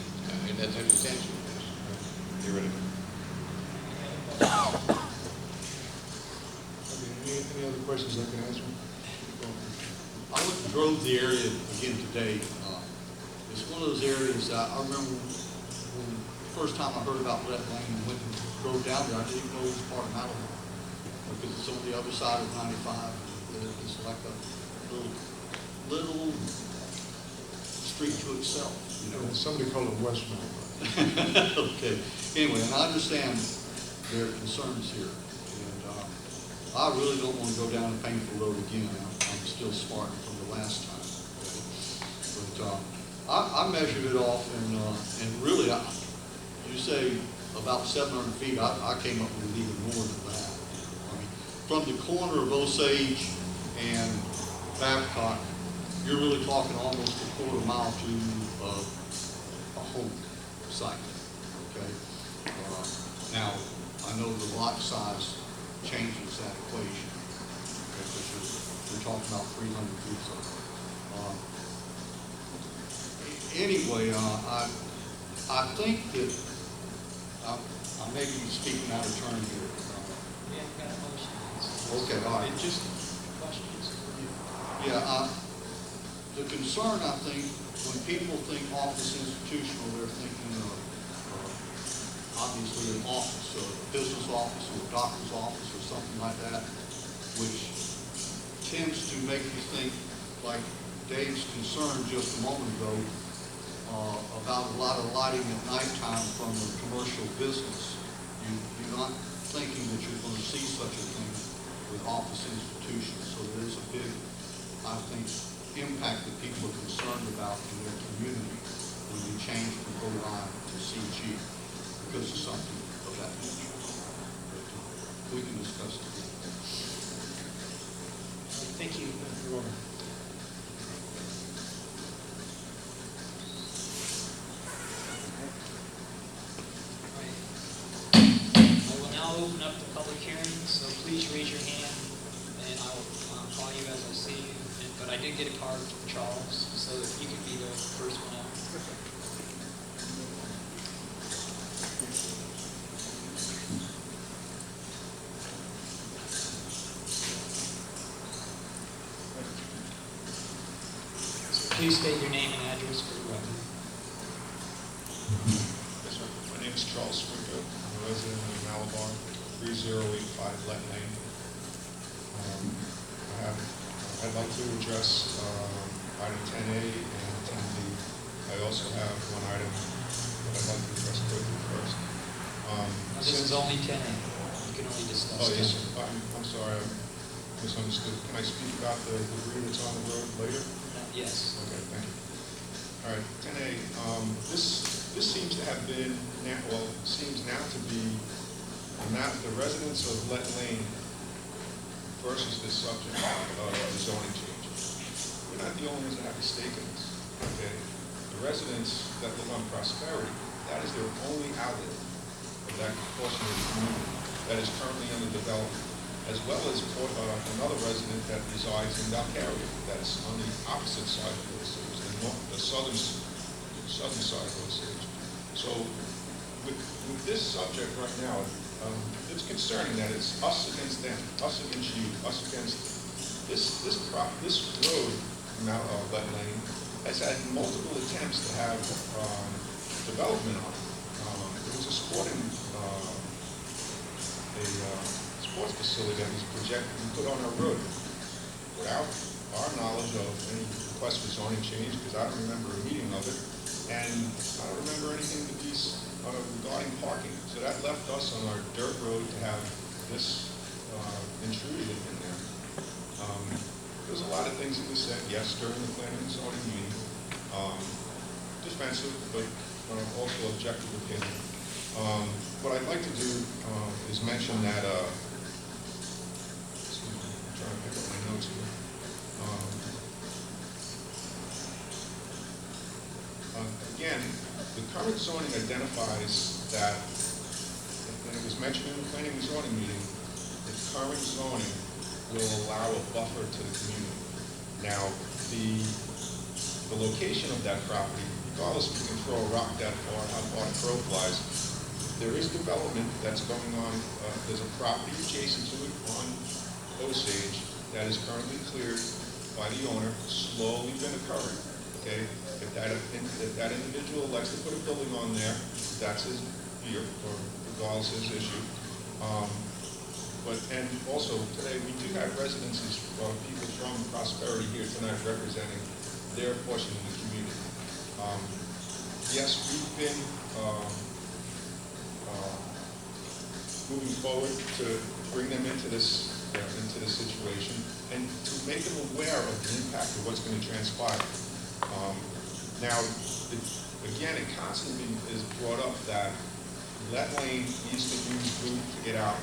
And that's how it's answered. Theoretically. Okay, any other questions I can answer? I went and drove the area again today. It's one of those areas I remember when the first time I heard about Lett Lane and went and drove down there, I didn't even know it was part of Malibu because it's on the other side of 95. It's like a little street to itself. You know, somebody called it West Malibu. Okay. Anyway, and I understand their concerns here, and I really don't want to go down a painful road again. I'm still smart from the last time. Okay? But I measured it off, and really, you say about 700 feet. I came up with even more than that. I mean, from the corner of Osage and Babcock, you're really talking almost a quarter mile to a home site. Okay. Now, I know the lot size changes that equation. Okay, because you're talking about 300 feet. So, Anyway, I think that, I may be speaking out of turn here. We haven't got a motion. Okay, all right. It's just questions. Yeah, the concern, I think, when people think office institutional, they're thinking of, obviously, an office, or a business office, or a doctor's office, or something like that, which tends to make you think, like Dave's concern just a moment ago, about a lot of lighting at nighttime from a commercial business. You're not thinking that you're going to see such a thing with office institutions. So there is a big, I think, impact that people are concerned about in their community when you change from OI to CG because of something of that nature. But we can discuss it. Thank you, Mr. Warner. I will now open up the public hearing, so please raise your hand, and I will call you as I see you. But I did get a card from Charles, so if you could be the first one out. So please state your name and address for the record. Yes, sir. My name is Charles Swinko. I'm a resident of Malabar, 3085 Let Lane. I'd like to address item 10A and 10B. I also have one item that I'd like to address quickly first. This is only 10A. You can only discuss. Oh, yes, sir. I'm sorry, I misunderstood. Can I speak about the debris that's on the road later? Yes. Okay, thank you. All right, 10A, this seems to have been, seems now to be, the residents of Let Lane versus the subject of the zoning change. We're not the only ones that have a stake in this, okay? The residents that live on Prosperity, that is their only outlet of that portion of the community that is currently under development, as well as another resident that resides in Valcaria, that's on the opposite side of the Osage, the southern side of the Osage. So with this subject right now, it's concerning that it's us against them, us against you, us against this road, Let Lane, has had multiple attempts to have development on it. There was a sports facility that was projected to be put on our road without our knowledge of any request for zoning change, because I don't remember a meeting of it, and I don't remember anything to be regarding parking. So that left us on our dirt road to have this intruded in there. There's a lot of things that were said, yes, during the planning and zoning meeting, defensive, but also objective opinion. What I'd like to do is mention that, I'm trying to pick up my notes here. Again, the current zoning identifies that, and it was mentioned in the planning and zoning meeting, the current zoning will allow a buffer to the community. Now, the location of that property, regardless if you can throw a rock that far, how far the crow flies, there is development that's going on. There's a property adjacent to it on Osage that is currently cleared by the owner, slowly been occurring. Okay, if that individual likes to put a building on there, that's his beer, or regardless his issue. And also today we do have residences, people from Prosperity here tonight representing their portion of the community. Yes, we've been moving forward to bring them into this situation and to make them aware of the impact of what's going to transpire. Now, again, it constantly is brought up that Let Lane needs to use boot to get out.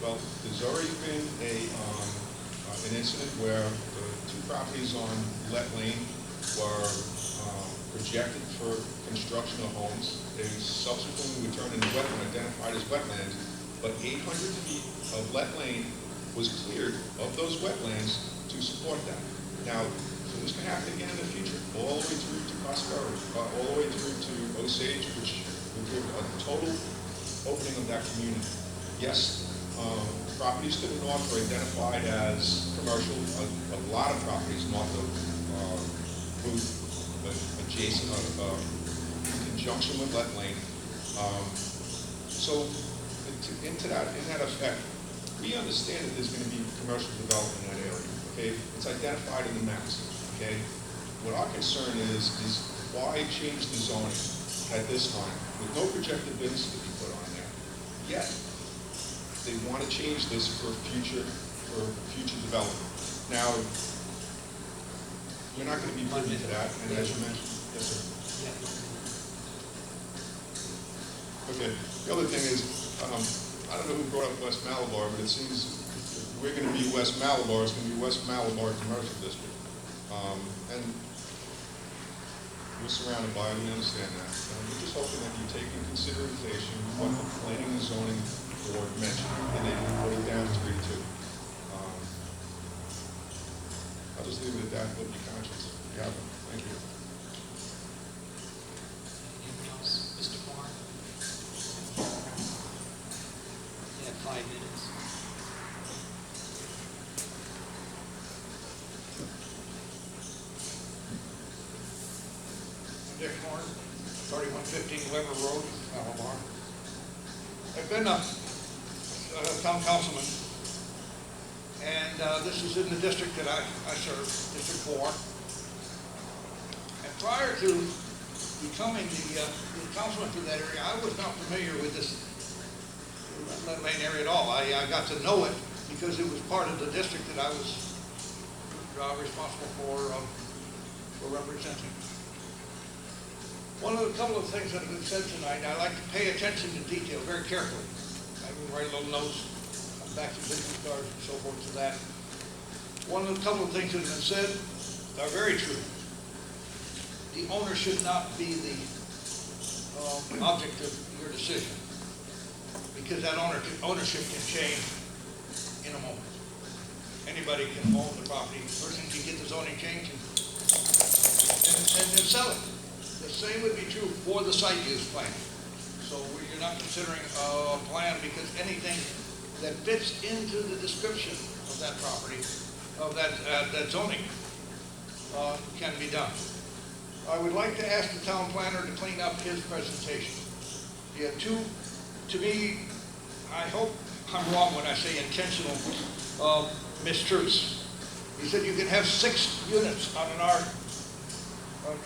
Well, there's already been an incident where the two properties on Let Lane were projected for construction of homes. They subsequently were turned into wetland, identified as wetlands, but 800 feet of Let Lane was cleared of those wetlands to support that. Now, So this can happen again in the future, all the way through to Prosperity, all the way through to Osage, which will give a total opening of that community. Yes, properties to the north are identified as commercial, a lot of properties north of Booth, adjacent, in conjunction with Let Lane. So in that effect, we understand that there's going to be commercial development in that area, okay? It's identified in the maps, okay? What our concern is why change the zoning at this time with no projected business to be put on there? Yet, they want to change this for future development. Now, we're not going to be privy to that, and as you mentioned, yes, sir. Okay, the other thing is, I don't know who brought up West Malabar, but it seems if we're going to be West Malabar, it's going to be West Malabar Commercial District. And we're surrounded by it, we understand that. We're just hoping that you take in consideration what the planning and zoning board mentioned, and they can put it down 3-2. I'll just leave it at that, with your conscience. You have it. Thank you. Anyone else? Mr. Moore? You have 5 minutes. Dick Horn, 3115 Weber Road, Alabama. I've been a town councilman, and this is in the district that I serve, District 4. And prior to becoming the councilman for that area, I was not familiar with this Let Lane area at all. I got to know it because it was part of the district that I was responsible for representing. Couple of things that have been said tonight, I like to pay attention to detail very carefully. I can write little notes, come back to business cards and so forth to that. Couple of things that have been said are very true. The owner should not be the object of your decision, because that ownership can change in a moment. Anybody can own the property, person can get the zoning change and then sell it. The same would be true for the site use plan. So you're not considering a plan because anything that fits into the description of that property, of that zoning, can be done. I would like to ask the town planner to clean up his presentation. He had two, to me, I hope I'm wrong when I say intentional mistruths. He said you can have 6 units on an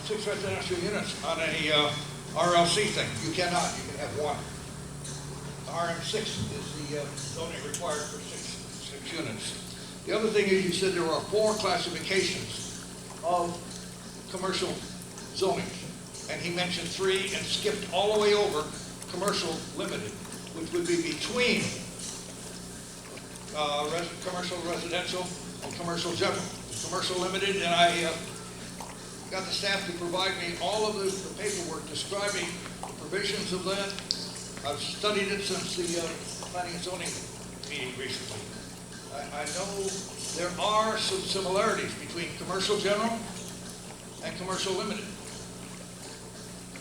6 residential units on a RLC thing. You cannot. You can have 1. RM6 is the zoning required for six units. The other thing is you said there are 4 classifications of commercial zoning, and he mentioned 3 and skipped all the way over commercial limited, which would be between commercial residential and commercial general. Commercial limited, and I got the staff to provide me all of the paperwork describing the provisions of that. I've studied it since the planning and zoning meeting recently. I know there are some similarities between commercial general and commercial limited,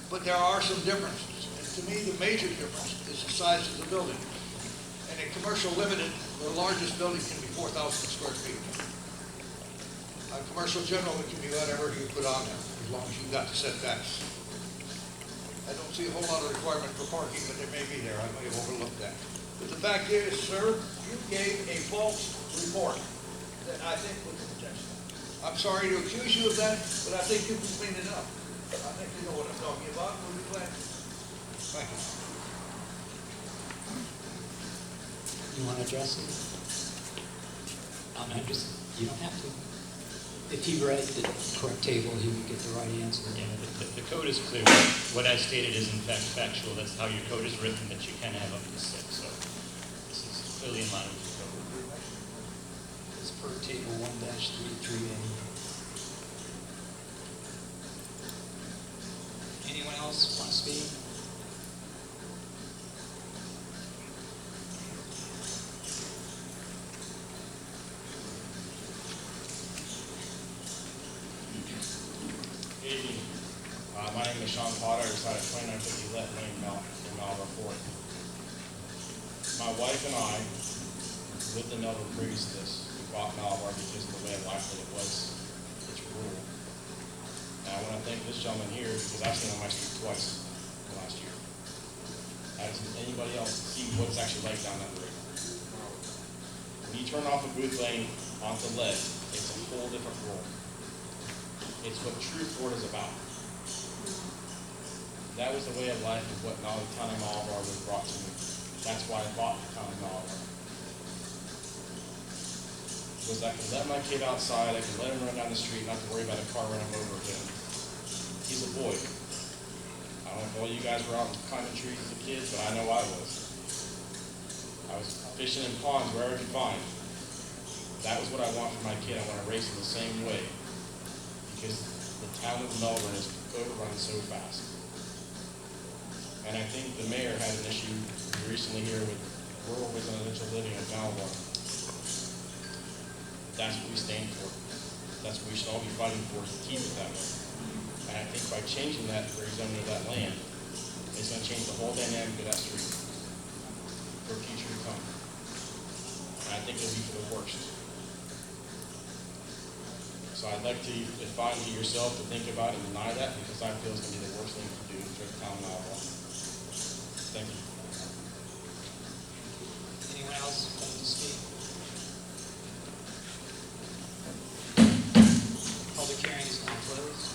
but there are some differences. And to me, the major difference is the size of the building. And in commercial limited, the largest building can be 4,000 square feet. Commercial general, it can be whatever you put on there, as long as you've got the setbacks. I don't see a whole lot of requirement for parking, but they may be there. I may have overlooked that. But the fact is, sir, you gave a false report that I think was intentional. I'm sorry to accuse you of that, but I think you can clean it up. I think you know what I'm talking about. We'll be glad to. Thank you. You want to address it? You don't have to. If he read the correct table, he would get the right answer. Yeah, the code is clear. What I stated is in fact factual. That's how your code is written, that you can have up to 6. So this is clearly in line with the code. It's per table 1-33A. Anyone else want to speak? My name is Sean Potter. I reside at 2950 Let Lane, in Malvern Fort. My wife and I lived in Melbourne previous to this. We bought Malabar because of the way of life that it was. It's rural. And I want to thank this gentleman here because I've seen on my street twice in the last year. I haven't seen anybody else see what it's actually like down that road. When you turn off a Booth Lane onto Lead, it's a whole different world. It's what true Fort is about. That was the way of life of what Town of Malabar was brought to me. That's why I bought the Town of Malabar. Was I can let my kid outside, I can let him run down the street, not to worry about a car running over him. He's a boy. I don't know if all you guys were out climbing trees as a kid, but I know I was. I was fishing in ponds wherever I could find. That was what I want for my kid. I want to race him the same way. Because the town of Melbourne is overrun so fast. And I think the mayor had an issue recently here with rural residential living in Malabar. That's what we stand for. That's what we should all be fighting for, to keep it that way. And I think by changing that rezoning of that land, it's going to change the whole dynamic of that street for future to come. And I think it'll be for the worst. So I'd like to find you yourself to think about and deny that, because I feel it's going to be the worst thing to do for the town of Malabar. Thank you. Anyone else want to speak? Public hearing is now closed.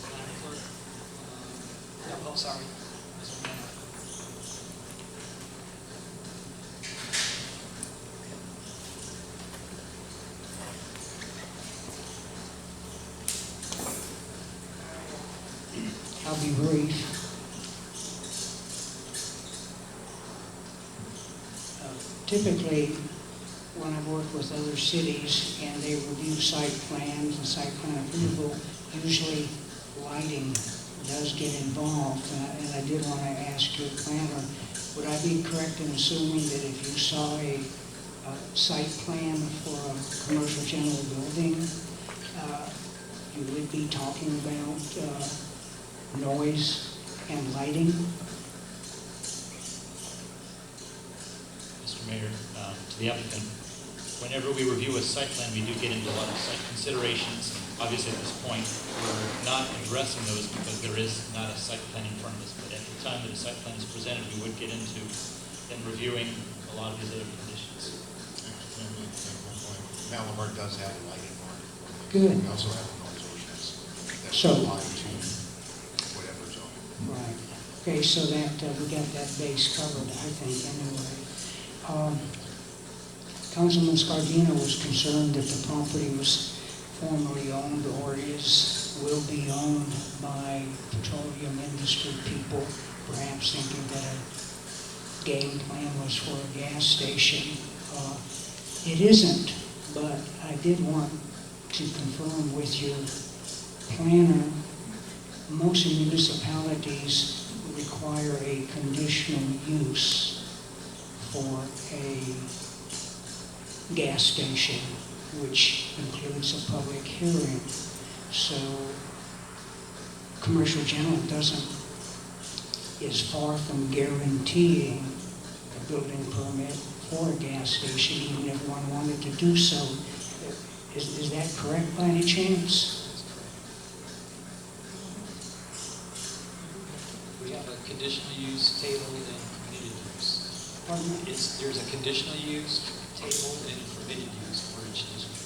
Madam Clerk, no, oh, sorry. Mr. Mayor. I'll be brief. Typically, when I've worked with other cities and they review site plans and site plan approval, usually lighting does get involved. And I did want to ask your planner, would I be correct in assuming that if you saw a site plan for a commercial general building, you would be talking about noise and lighting? Mr. Mayor, to the applicant, whenever we review a site plan, we do get into a lot of site considerations. Obviously, at this point, we're not addressing those because there is not a site plan in front of us. But at the time that a site plan is presented, we would get into then reviewing a lot of these other conditions. Malabar does have a lighting ordinance. Good. We also have a noise ordinance that So- apply to whatever zone. Right. Okay, so that we got that base covered, I think, anyway. Councilman Scardino was concerned that the property was formerly owned or will be owned by petroleum industry people, perhaps thinking that a game plan was for a gas station. It isn't, but I did want to confirm with your planner, most municipalities require a conditional use for a gas station, which includes a public hearing. So commercial general is far from guaranteeing a building permit for a gas station, even if one wanted to do so. Is that correct by any chance? We have a conditional use table and permitted use. Pardon me? There's a conditional use table and permitted use for each district.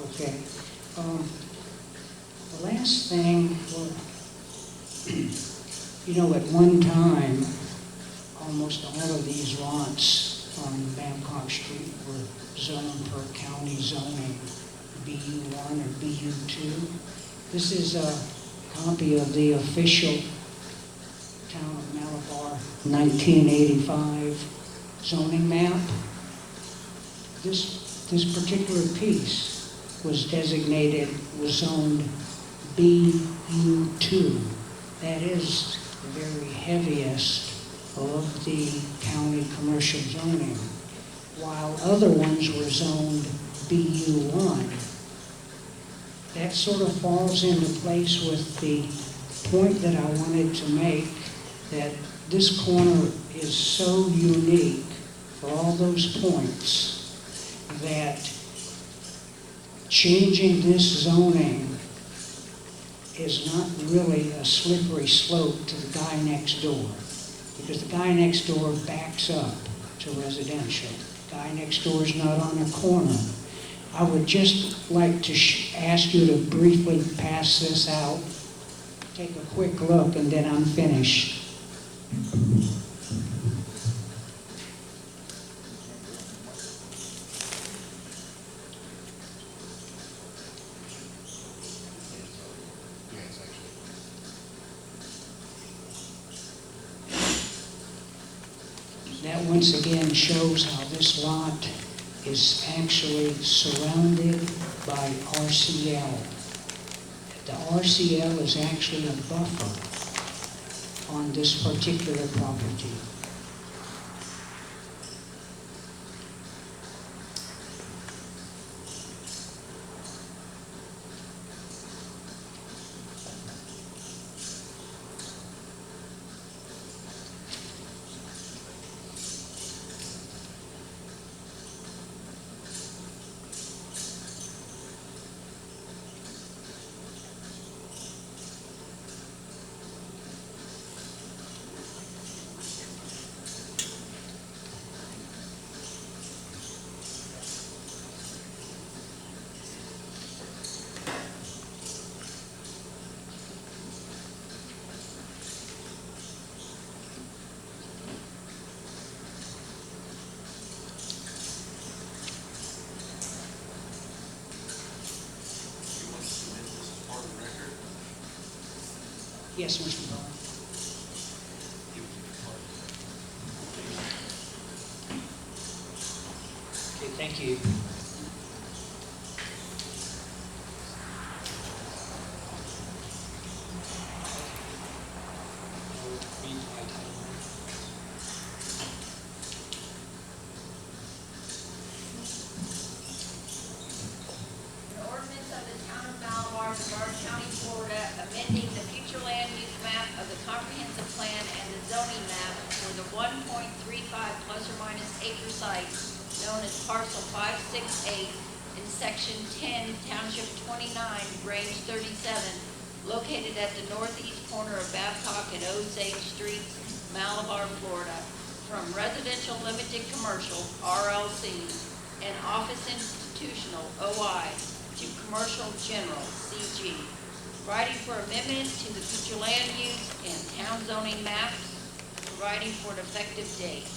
Okay. The last thing, well, you know, at one time, almost all of these lots on Babcock Street were zoned per county zoning, BU1 or BU2. This is a copy of the official Town of Malabar 1985 zoning map. This particular piece was zoned BU2. That is the very heaviest of the county commercial zoning. while other ones were zoned BU1. That sort of falls into place with the point that I wanted to make, that this corner is so unique for all those points that changing this zoning is not really a slippery slope to the guy next door, because the guy next door backs up to residential. The guy next door is not on a corner. I would just like to ask you to briefly pass this out, take a quick look, and then I'm finished. That once again shows how this lot is actually surrounded by RCL. The RCL is actually a buffer on this particular property. Yes, Mr. Ball. Okay, thank you. An ordinance of the town of Malamar, Brevard County, Florida, amending the future land use map of the comprehensive plan and the zoning map for the 1.35 plus or minus acre site known as parcel 568 in section 10, township 29, range 37, located at the northeast corner of Babcock and Osage Streets, Malabar, Florida, from residential limited commercial, RLC, and office institutional, OI, to commercial general, CG, providing for amendment to the future land use and town zoning maps, providing for an effective date.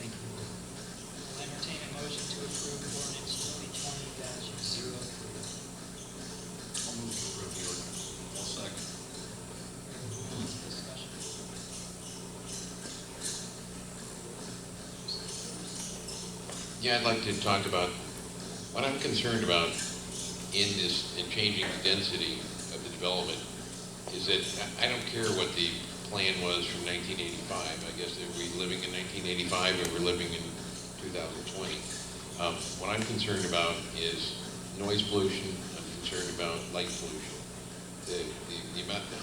Thank you. I'll entertain a motion to approve ordinance 2020-03. I'll move to approve the ordinance. I'll second. Discussion. Yeah, I'd like to talk about, what I'm concerned about in changing the density of the development is that I don't care what the plan was from 1985. I guess that we're living in 1985 and we're living in 2020. What I'm concerned about is noise pollution. I'm concerned about light pollution. The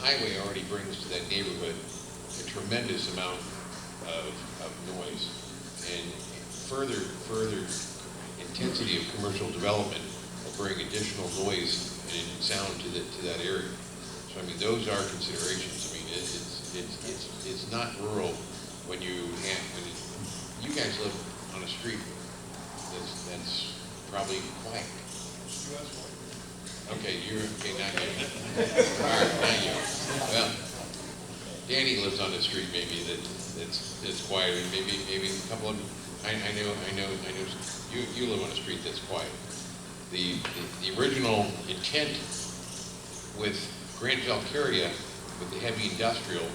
highway already brings to that neighborhood a tremendous amount of noise, and further intensity of commercial development will bring additional noise and sound to that area. So I mean, those are considerations. I mean, it's not rural when you guys live on a street that's probably quiet. Okay, not you. All right, not you. Well, Danny lives on the street maybe that's quiet, and maybe a couple of them. I know. You live on a street that's quiet. The original intent with Grand Valkyria, with the heavy industrial,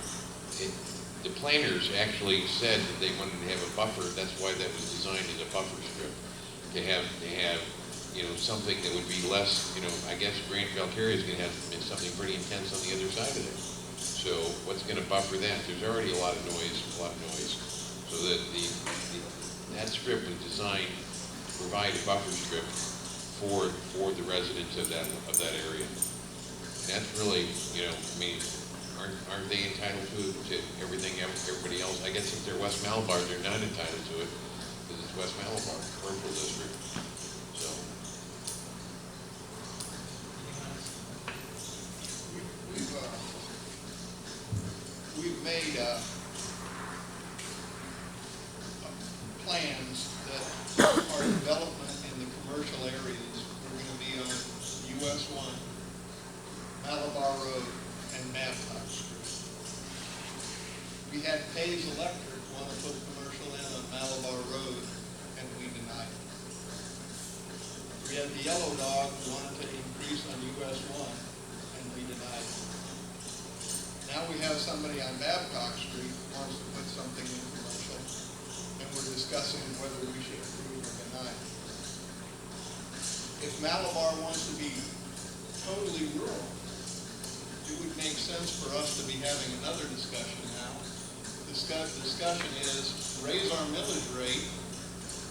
the planners actually said that they wanted to have a buffer. That's why that was designed as a buffer strip, to have something that would be less. I guess Grand Valkyria is going to have something pretty intense on the other side of it. So what's going to buffer that? There's already a lot of noise. So that the that strip was designed to provide a buffer strip for the residents of that area. And that's really, you know, I mean, aren't they entitled to everything everybody else? I guess if they're West Malabar, they're not entitled to it because it's West Malabar, commercial district. So. We've made plans that our development in the commercial areas, we're going to be on US 1, Malabar Road, and Babcock Street. We had Page Electric want to put commercial in on Malabar Road, and we denied it. We had the Yellow Dog who wanted to increase on US 1, and we denied it. Now we have somebody on Babcock Street who wants to put something in commercial, and we're discussing whether we should approve or deny it. If Malabar wants to be totally rural, it would make sense for us to be having another discussion now. Discussion is raise our millage rate,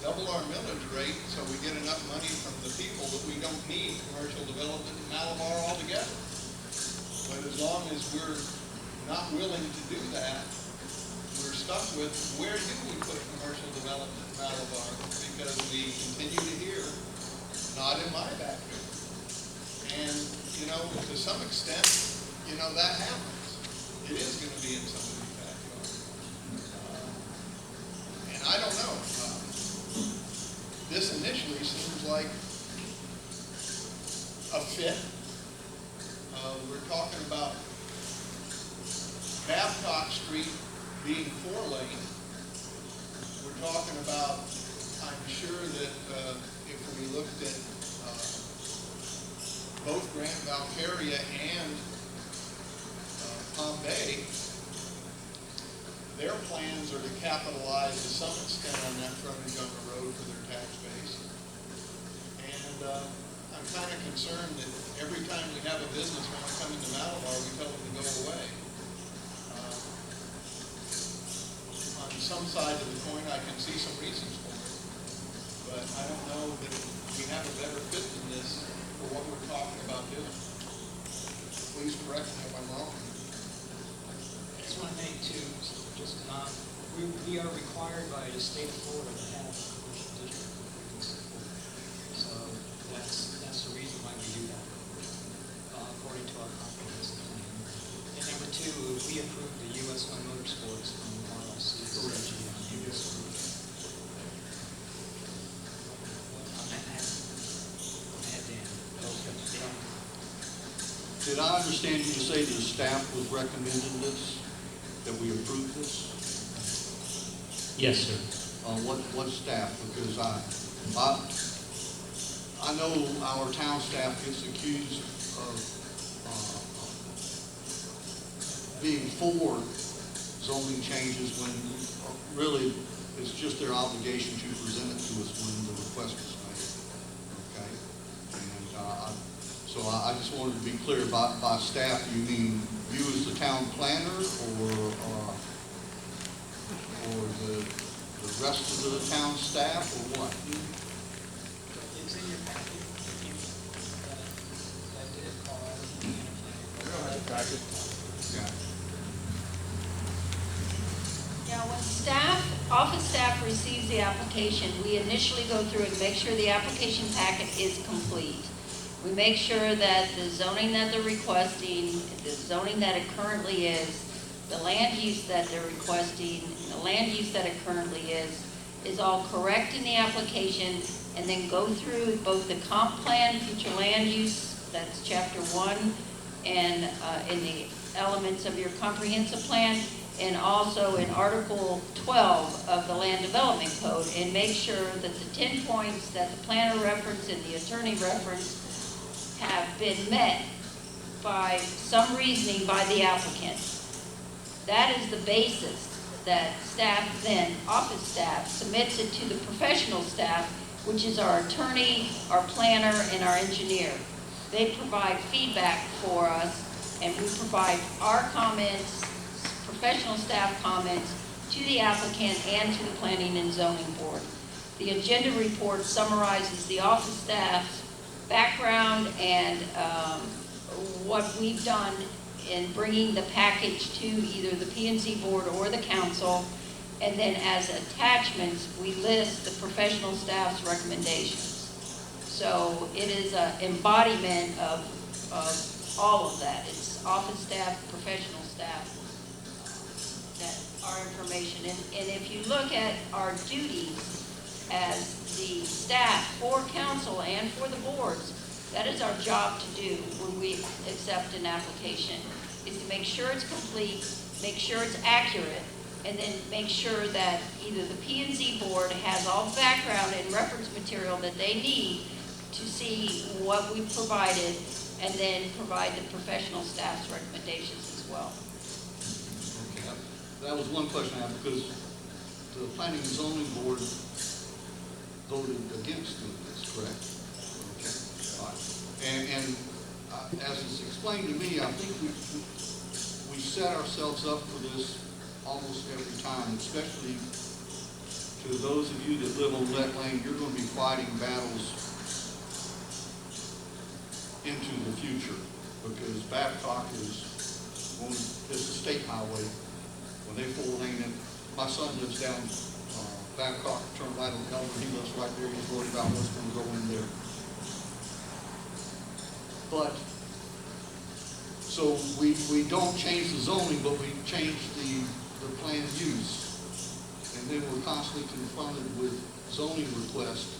double our millage rate, so we get enough money from the people that we don't need commercial development in Malabar altogether. But as long as we're not willing to do that, we're stuck with where do we put commercial development in Malabar? Because we continue to hear, not in my backyard. And, you know, to some extent, you know, that happens. It is going to be in somebody's backyard. And I don't know. This initially seems like a fit. We're talking about Babcock Street being 4-lane. We're talking about, I'm sure that if we looked at both Grant Valcaria and Palm Bay, their plans are to capitalize to some extent on that frontage on the road for their tax base. And I'm kind of concerned that every time we have a business want to come into Malabar, we tell them to go away. On some side of the coin, I can see some reasons for it, but I don't know that we have a better fit than this for what we're talking about doing. Please correct me if I'm wrong. I just want to make two, just not, we are required by the state of Florida to have a commercial district. So that's the reason why we do that, according to our comprehensive plan. And number two, we approve the US 1 Motorsports from RLC. Did I understand you to say that the staff was recommending this, that we approve this? Yes, sir. What staff? Because I know our town staff gets accused of being for zoning changes when really it's just their obligation to present it to us when the request is made. Okay? And so I just wanted to be clear, by staff, you mean you as the town planner or the rest of the town staff or what? It's in your packet. I did call out the packet. Yeah. Yeah, when office staff receives the application, we initially go through and make sure the application packet is complete. We make sure that the zoning that they're requesting, the zoning that it currently is, the land use that they're requesting, the land use that it currently is all correct in the application, and then go through both the comp plan, future land use, that's chapter 1, and in the elements of your comprehensive plan, and also in Article 12 of the Land Development Code, and make sure that the 10 points that the planner referenced and the attorney referenced have been met by some reasoning by the applicant. That is the basis that staff then, office staff, submits it to the professional staff, which is our attorney, our planner, and our engineer. They provide feedback for us, and we provide our comments, professional staff comments, to the applicant and to the Planning and Zoning Board. The agenda report summarizes the office staff's background and what we've done in bringing the package to either the P&Z board or the council. And then as attachments, we list the professional staff's recommendations. So it is an embodiment of all of that. It's office staff, professional staff, that our information. And if you look at our duties as the staff for council and for the boards, that is our job to do when we accept an application, is to make sure it's complete, make sure it's accurate, and then make sure that either the P&Z board has all the background and reference material that they need to see what we've provided, and then provide the professional staff's recommendations as well. Okay, that was one question I had, because the Planning and Zoning Board voted against doing this, correct? Okay, all right. And as it's explained to me, I think we set ourselves up for this almost every time, especially to those of you that live on Let Lane. You're going to be fighting battles into the future, because Babcock is it's a state highway. When they full lane it, my son lives down Babcock, turn right on Elmer, he lives right there, he's worried about what's going to go in there. But, so we don't change the zoning, but we change the planned use. And then we're constantly confronted with zoning requests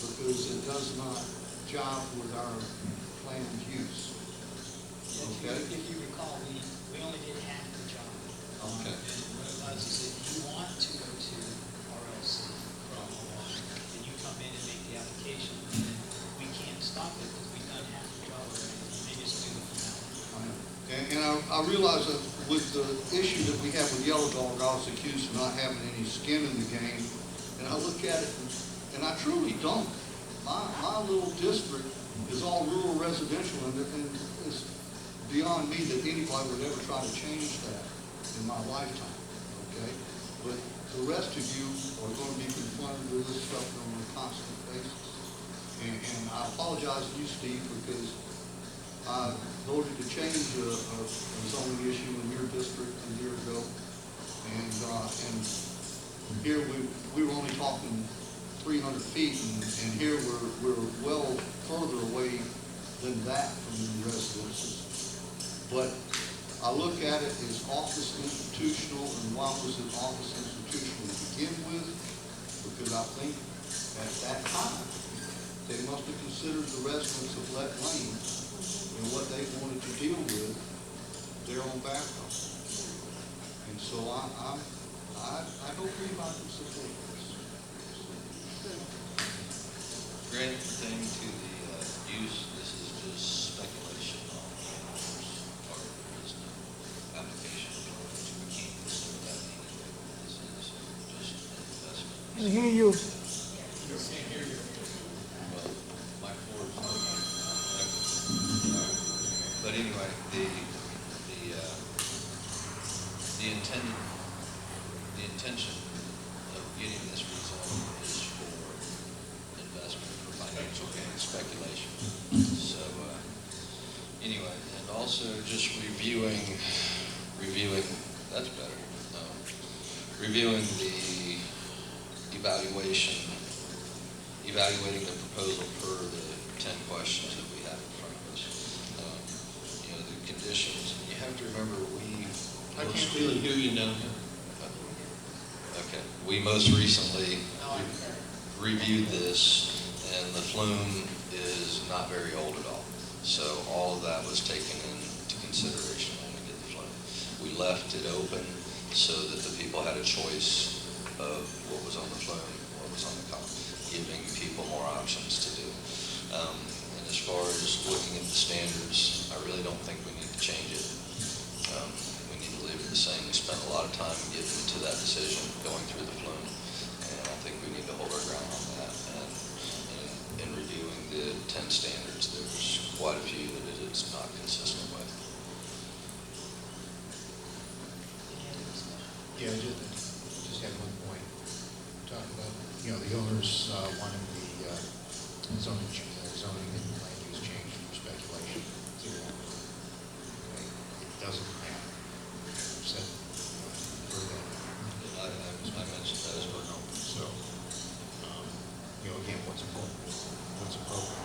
because it does not jive with our planned use. Okay? If you recall, we only did half the job. Okay. And what it was is if you want to go to RLC from Milwaukee, then you come in and make the application, and we can't stop it because we've done half the job already. They just do the formality. And I realize that with the issue that we have with Yellow Dog, I was accused of not having any skin in the game. And I look at it, and I truly don't. My little district is all rural residential, and it's beyond me that anybody would ever try to change that in my lifetime, okay? But the rest of you are going to be confronted with this stuff on a constant basis. And I apologize to you, Steve, because I voted to change a zoning issue in your district a year ago. And here we were only talking 300 feet, and here we're well further away than that from the residences. But I look at it as office institutional, and why was it office institutional to begin with? Because I think at that time, they must have considered the residents of Let Lane and what they wanted to deal with their own background. And so I hope everybody can support this. Grant pertaining to the use, this is just speculation on the owner's part. There is no application for it. We can't consider that either. This is just an investment. I hear you. Can't hear you. Well, my floor is but anyway, the intention of getting this rezoned is for investment, for financial gain, speculation. So anyway, and also just reviewing, that's better. Reviewing the evaluating the proposal per the 10 questions that we have in front of us. The conditions, and you have to remember I can't really hear you now. Okay, we most recently reviewed this, and the flume is not very old at all. So all of that was taken into consideration when we did the flume. We left it open so that the people had a choice of what was on the flume, what was on the column, giving people more options to do. And as far as looking at the standards, I really don't think we need to change it. We need to leave it the same. We spent a lot of time getting to that decision, going through the flume, and I think we need to hold our ground on that. And in reviewing the 10 standards, there's quite a few that it's not consistent with. Yeah, you know, the owners wanted the zoning and land use change for speculation. Okay, it doesn't matter. Said, for that. I mentioned that as well. So, you know, again, what's appropriate? What's appropriate?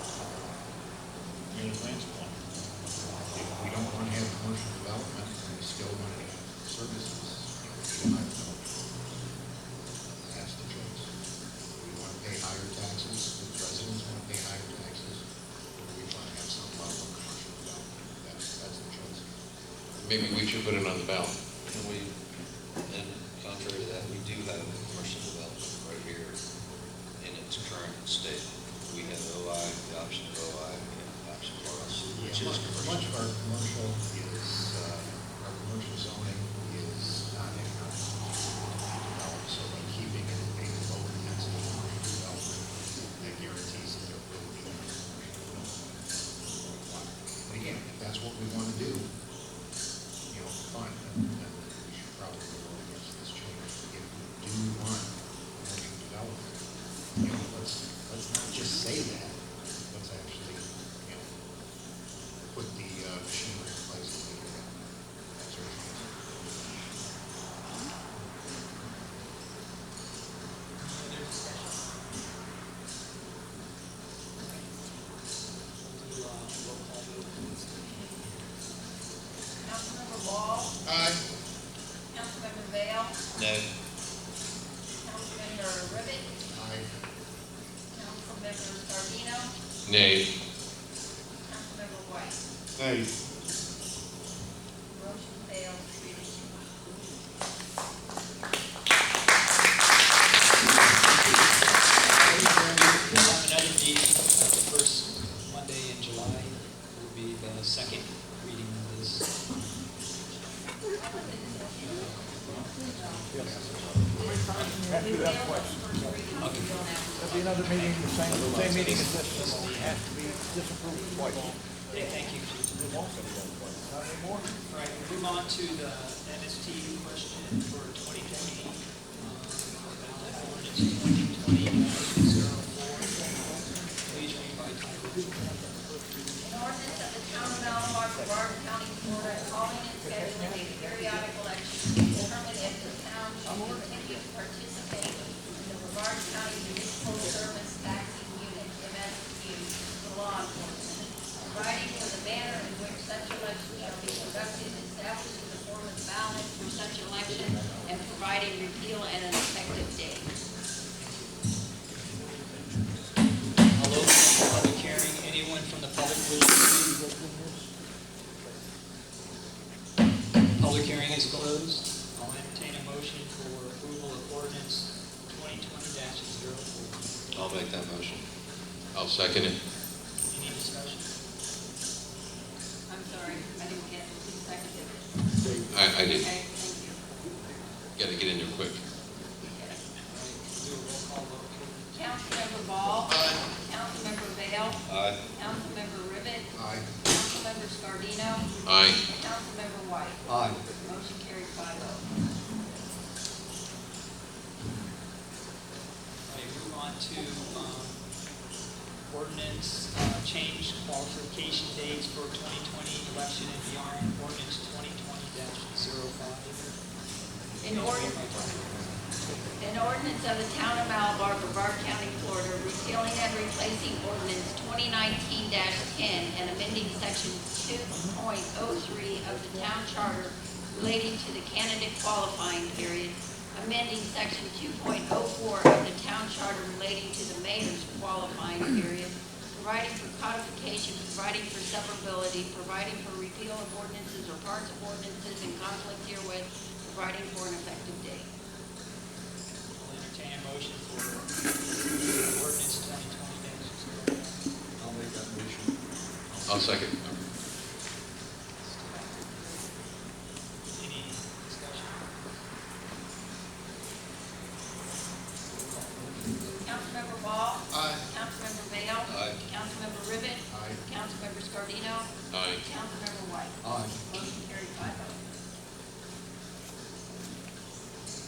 Your plans one. If we don't want to have commercial development, and we still want to have services, you know, we don't have to. That's the choice. Do we want to pay higher taxes, do the residents want to pay higher taxes, or do we want to have some level of commercial development? That's the choice. Maybe we should put it on the ballot. And contrary to that, we do have commercial development right here in its current state. We have OI, the option of OI, we have the option for us, which is commercial. Much of our commercial is, our commercial zoning is not economic development, so by keeping it a low intensity commercial development, that guarantees that there will be commercial development. But again, if that's what we want to do, you know, fine, then we should probably go against this change. If we do want commercial development, you know, let's not just say that, let's actually, you know, put the machinery in place to make it happen. That's our choice. Any other discussion? We'll do roll call vote, please. Councilmember Ball, Aye. Councilmember Vale, No. Councilmember Ribbit, Aye. Councilmember Scardino, Nay. Councilmember White. Hey, Motion fails 3-2. Another meeting, the first Monday in July will be the second reading of this. There'll be another meeting, the same meeting as this, one. It has to be disapproved twice. Okay, thank you. Not anymore? All right, we'll move on to the MST question for 2020. Ordinance 2020-04. Please read by title. An ordinance of the town of Alomar, Brevard County, Florida, calling and scheduling a periodic election to determine if the town should continue to participate in the Brevard County Municipal Service Taxing Unit, MSU, for law enforcement, providing for the manner in which such election shall be conducted, establishing the form of ballot for such election, and providing repeal and an effective date. I'll open the public hearing. Anyone from the public wish to speak? Public hearing is closed. I'll entertain a motion for approval of ordinance 2020-04. I'll make that motion. I'll second it. Any discussion? I'm sorry, I didn't get who seconded it. I did. Okay, thank you. Gotta get in there quick. Do a roll call vote, please. Councilmember Ball. Councilmember Vale. Aye. Councilmember Ribbit. Aye. Councilmember Scardino. Aye. Councilmember White. aye. Motion carried 5-0. Okay, move on to ordinance, change qualification dates for 2020 election and beyond, ordinance 2020-05. An ordinance of the town of Malabar, Brevard County, Florida, repealing and replacing ordinance 2019-10 and amending section 2.03 of the town charter relating to the candidate qualifying period, amending section 2.04 of the town charter relating to the mayor's qualifying period, providing for codification, providing for severability, providing for repeal of ordinances or parts of ordinances in conflict herewith, providing for an effective date. I'll entertain a motion for ordinance 2020-05. I'll make that motion. I'll second. Any discussion? Councilmember Ball. Aye. Councilmember Vale. Aye. Councilmember Ribbit. Aye. Councilmember Scardino. Aye. Councilmember White. Aye. Motion carried 5-0.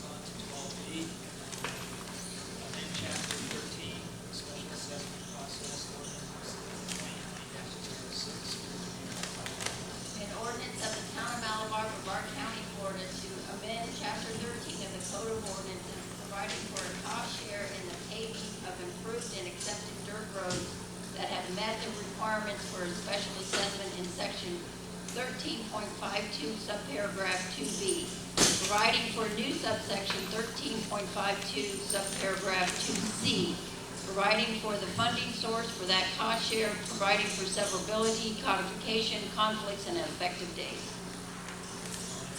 On to 12B. 13 of the Code of Ordinances, providing for a cost share in the paving of improved and accepted dirt roads that have met the requirements for a special assessment in section 13.52, subparagraph 2B, providing for a new subsection 13.52, subparagraph 2C, providing for the funding source for that cost share, providing for severability, codification, conflicts, and an effective date.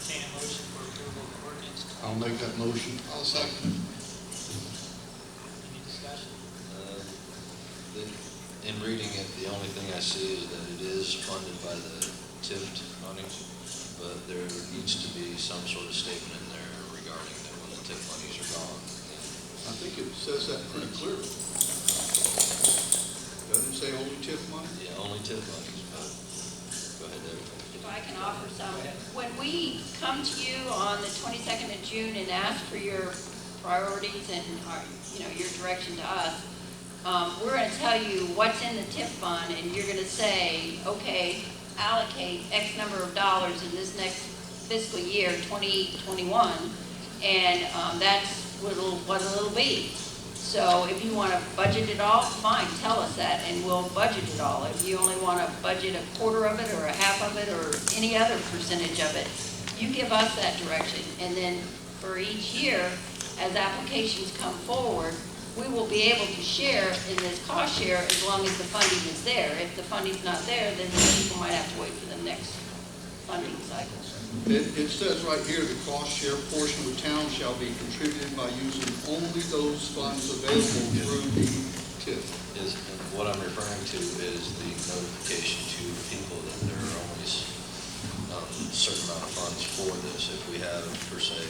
Entertain a motion for approval of ordinance. I'll make that motion. I'll second it. Any discussion? In reading it, the only thing I see is that it is funded by the TIFT money, but there needs to be some sort of statement in there regarding that when the TIF monies are gone. I think it says that pretty clearly. Doesn't it say only TIF money? Yeah, only TIF monies, but go ahead, David. If I can offer some, when we come to you on the 22nd of June and ask for your priorities and your direction to us, we're going to tell you what's in the TIF fund, and you're going to say, okay, allocate X number of dollars in this next fiscal year, 2021, and that's what it'll be. So if you want to budget it all, fine, tell us that, and we'll budget it all. If you only want to budget a quarter of it, or a half of it, or any other percentage of it, you give us that direction. And then for each year, as applications come forward, we will be able to share in this cost share as long as the funding is there. If the funding's not there, then people might have to wait for the next funding cycle. It says right here, the cost share portion of the town shall be contributed by using only those funds available through the TIF. And what I'm referring to is the notification to people that there are only a certain amount of funds for this. If we have, per se,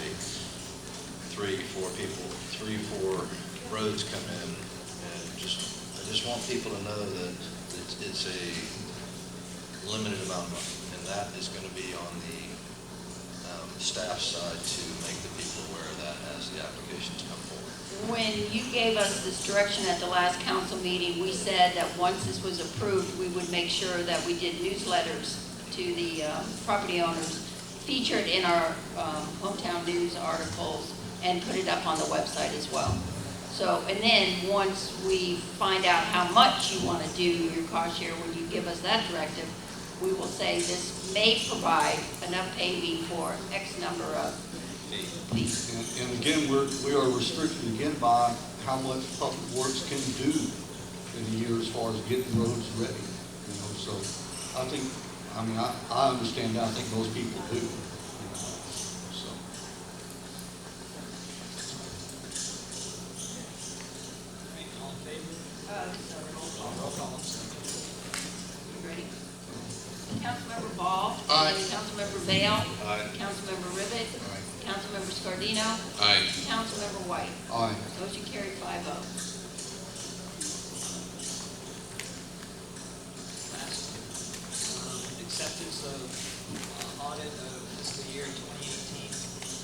3-4 roads come in, and I just want people to know that it's a limited amount of money, and that is going to be on the staff side to make the people aware of that as the applications come forward. When you gave us this direction at the last council meeting, we said that once this was approved, we would make sure that we did newsletters to the property owners, featured in our hometown news articles, and put it up on the website as well. So, and then once we find out how much you want to do your cost share, when you give us that directive, we will say this may provide enough paving for X number of feet. And again, we are restricted again by how much public works can do in a year as far as getting roads ready. So I understand that. I think most people do. So. All in favor? Roll call. You ready? Councilmember Ball. Aye. Councilmember Vale. Aye. Councilmember Rivet. Aye. Councilmember Scardino. Aye. Councilmember White. Aye. Motion carried 5-0. Last, acceptance of audit of fiscal year 2018,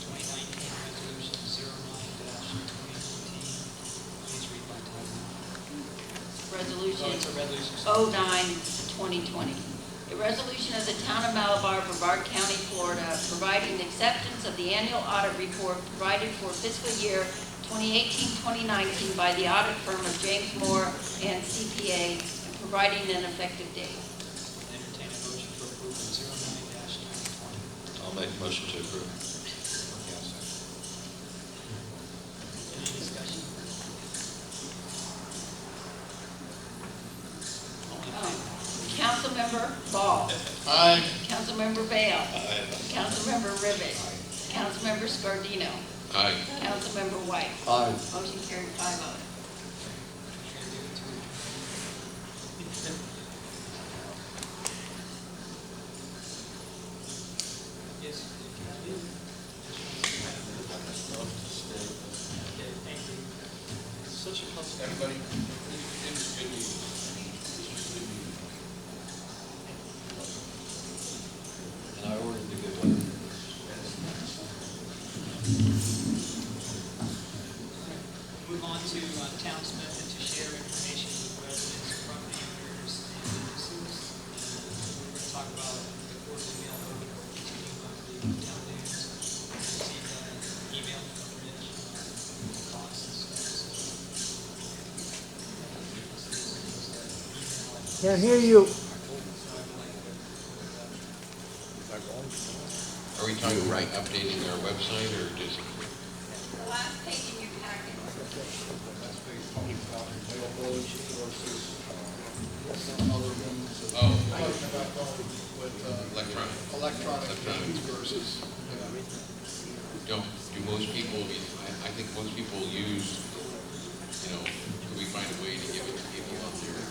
2019, resolution 09-2019. Please read by title. Resolution. Oh, it's a resolution. 09-2020. A resolution of the Town of Malabar, Brevard County, Florida, providing acceptance of the annual audit report provided for fiscal year 2018-2019 by the audit firm of James Moore and CPA, and providing an effective date. Entertain a motion for approval of 09-2020. I'll make a motion to approve. Any discussion? All in favor? Councilmember Ball. Aye. Councilmember Vale. Councilmember Rivet. Councilmember Scardino. Aye. Councilmember White. Aye. Motion carried 5-0. Yes. Okay, thank you. Such a concept. Everybody, it was good news. This was good news. And I ordered the good one. Move on to town's method to share information with residents, property owners, and businesses. We're going to talk about the quarterly mail, continue on the town news. Received an Can't hear you. Are we talking about updating our website or just? The last page in your packet. Oh. Talking about going with Electronic. electronic means versus, Do most people, I think most people use, could we find a way to give it to people on their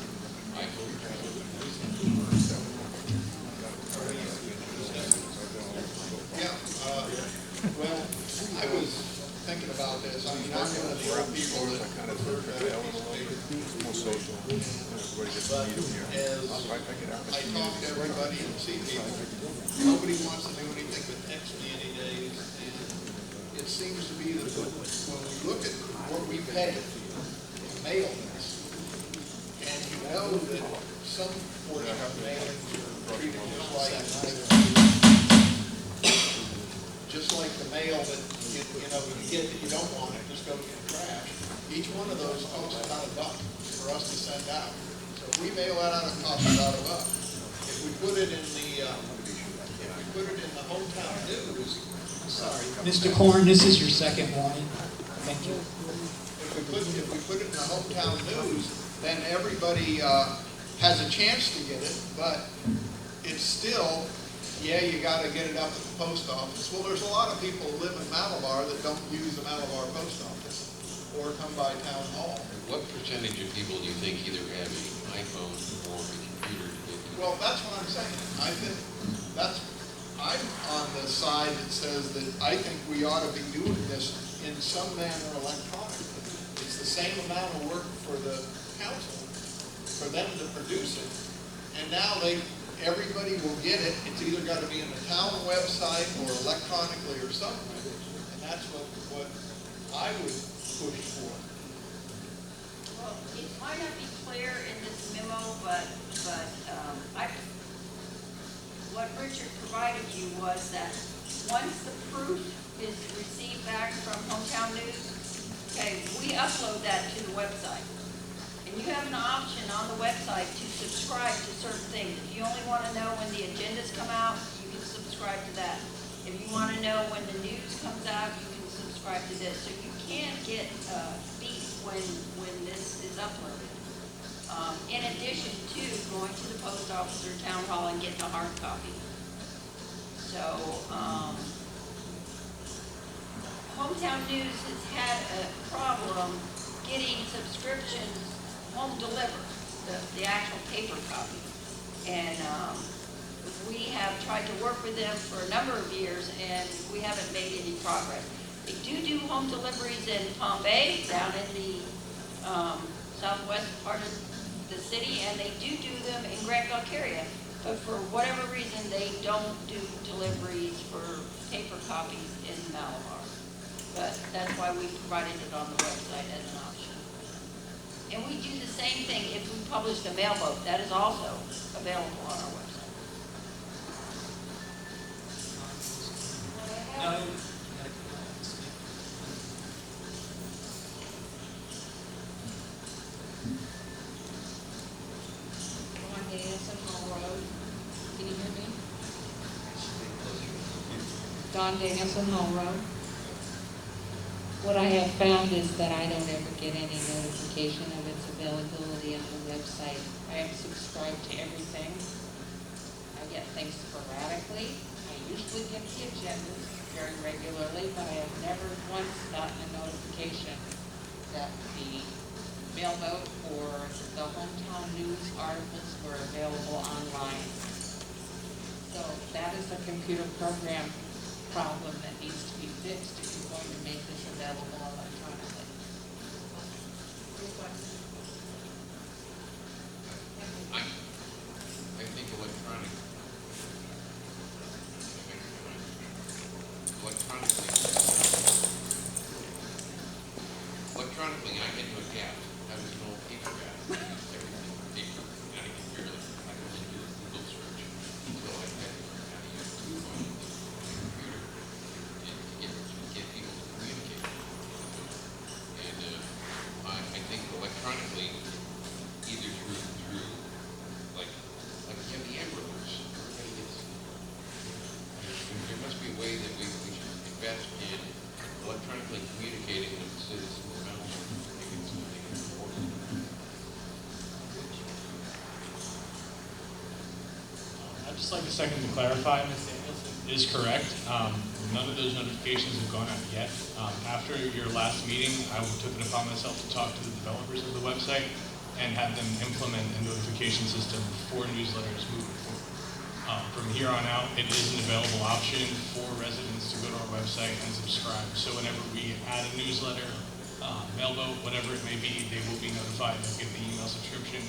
iPhone? yeah, well, I was thinking about this. I mean, I'm one of the old people that prefer to have people More social. Everybody gets to meet them here. as I talk to everybody and see people, nobody wants to do anything but text me any days. And it seems to be that when we look at what we pay in mail this, and you know that some portion of mailings are treated just like the mail that you get that you don't want, it just goes in the trash. Each one of those costs about $1 for us to send out. So if we mail that out, it costs about $1. If we put it in the hometown news, sorry. Mr. Korn, this is your second warning. Thank you. If we put it in the hometown news, then everybody has a chance to get it, but it's still, you gotta get it up at the post office. Well, there's a lot of people who live in Malabar that don't use the Malabar post office or come by town hall. What percentage of people do you think either have an iPhone or a computer to get to? Well, that's what I'm saying. I think I'm on the side that says that I think we ought to be doing this in some manner electronically. It's the same amount of work for the council, for them to produce it. And now everybody will get it. It's either got to be in the town website or electronically or something. And that's what I would push for. Well, it might not be clear in this memo, but what Richard provided you was that once the proof is received back from Hometown News, okay, we upload that to the website. And you have an option on the website to subscribe to certain things. If you only want to know when the agendas come out, you can subscribe to that. If you want to know when the news comes out, you can subscribe to this. So you can get beat when this is uploaded. In addition to going to the post office or town hall and getting a hard copy. So, Hometown News has had a problem getting subscriptions home delivered, the actual paper copy. And we have tried to work with them for a number of years, and we haven't made any progress. They do home deliveries in Palm Bay, down in the southwest part of the city, and they do them in Grand Valkyria. But for whatever reason, they don't do deliveries for paper copies in Malabar. But that's why we provided it on the website as an option. And we do the same thing if we publish the mailboat. That is also available on our website. No. Can you hear me? Don Danielson, Hall Road. What I have found is that I don't ever get any notification of its availability on the website. I am subscribed to everything. I get things sporadically. I usually get the agendas very regularly, but I have never once gotten a notification that the mailboat or the Hometown News articles were available online. So that is a computer program problem that needs to be fixed if you're going to make this available electronically. I think electronically, I get to a gap. I was an old paper guy. Everything paper, and I can barely, I can only do a Google search until I had to learn how to use the phone and the computer to get people to communicate. And I think electronically, either through just like a second to clarify, Ms. Danielson is correct. None of those notifications have gone out yet. After your last meeting, I took it upon myself to talk to the developers of the website and have them implement a notification system for newsletters moving forward. From here on out, it is an available option for residents to go to our website and subscribe. So whenever we add a newsletter, mailboat, whatever it may be, they will be notified. They'll get the email subscription.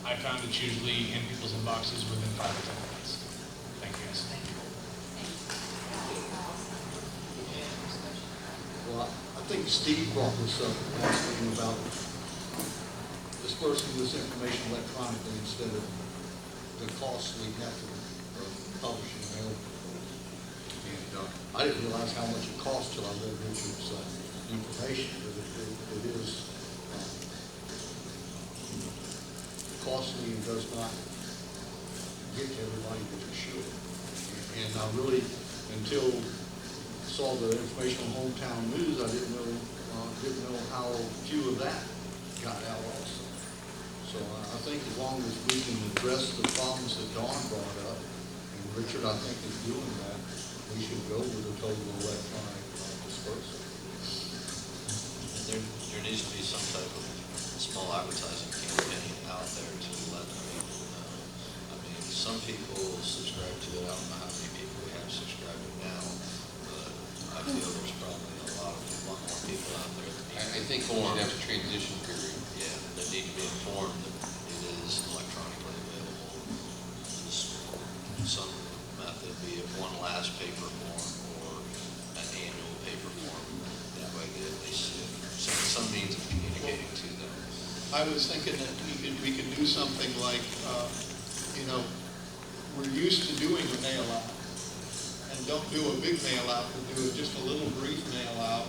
I found it's usually in people's inboxes within 5 to 10 minutes. Thank you, guys. Well, I think Steve brought this up last meeting about dispersing this information electronically instead of the costly method of publishing mail. And I didn't realize how much it cost till I read Richard's information, but it is costly and does not get to everybody that it should. And I really, until saw the information on Hometown News, I didn't know how few of that got out also. So I think as long as we can address the problems that Dawn brought up, and Richard, I think, is doing that, we should go with a total electronic dispersal. There needs to be some type of small advertising campaign out there to let people know. I mean, some people subscribe to it. I don't know how many people we have subscribing now, but I feel there's probably a lot more people out there that need I think we should have a transition period. Yeah, that need to be informed that it is electronically available. Just some method, be it one last paper form or an annual paper form. That way they at least see it. Some means of communicating to them. I was thinking that we could do something like, we're used to doing a mail out. And don't do a big mail out, but do just a little brief mail out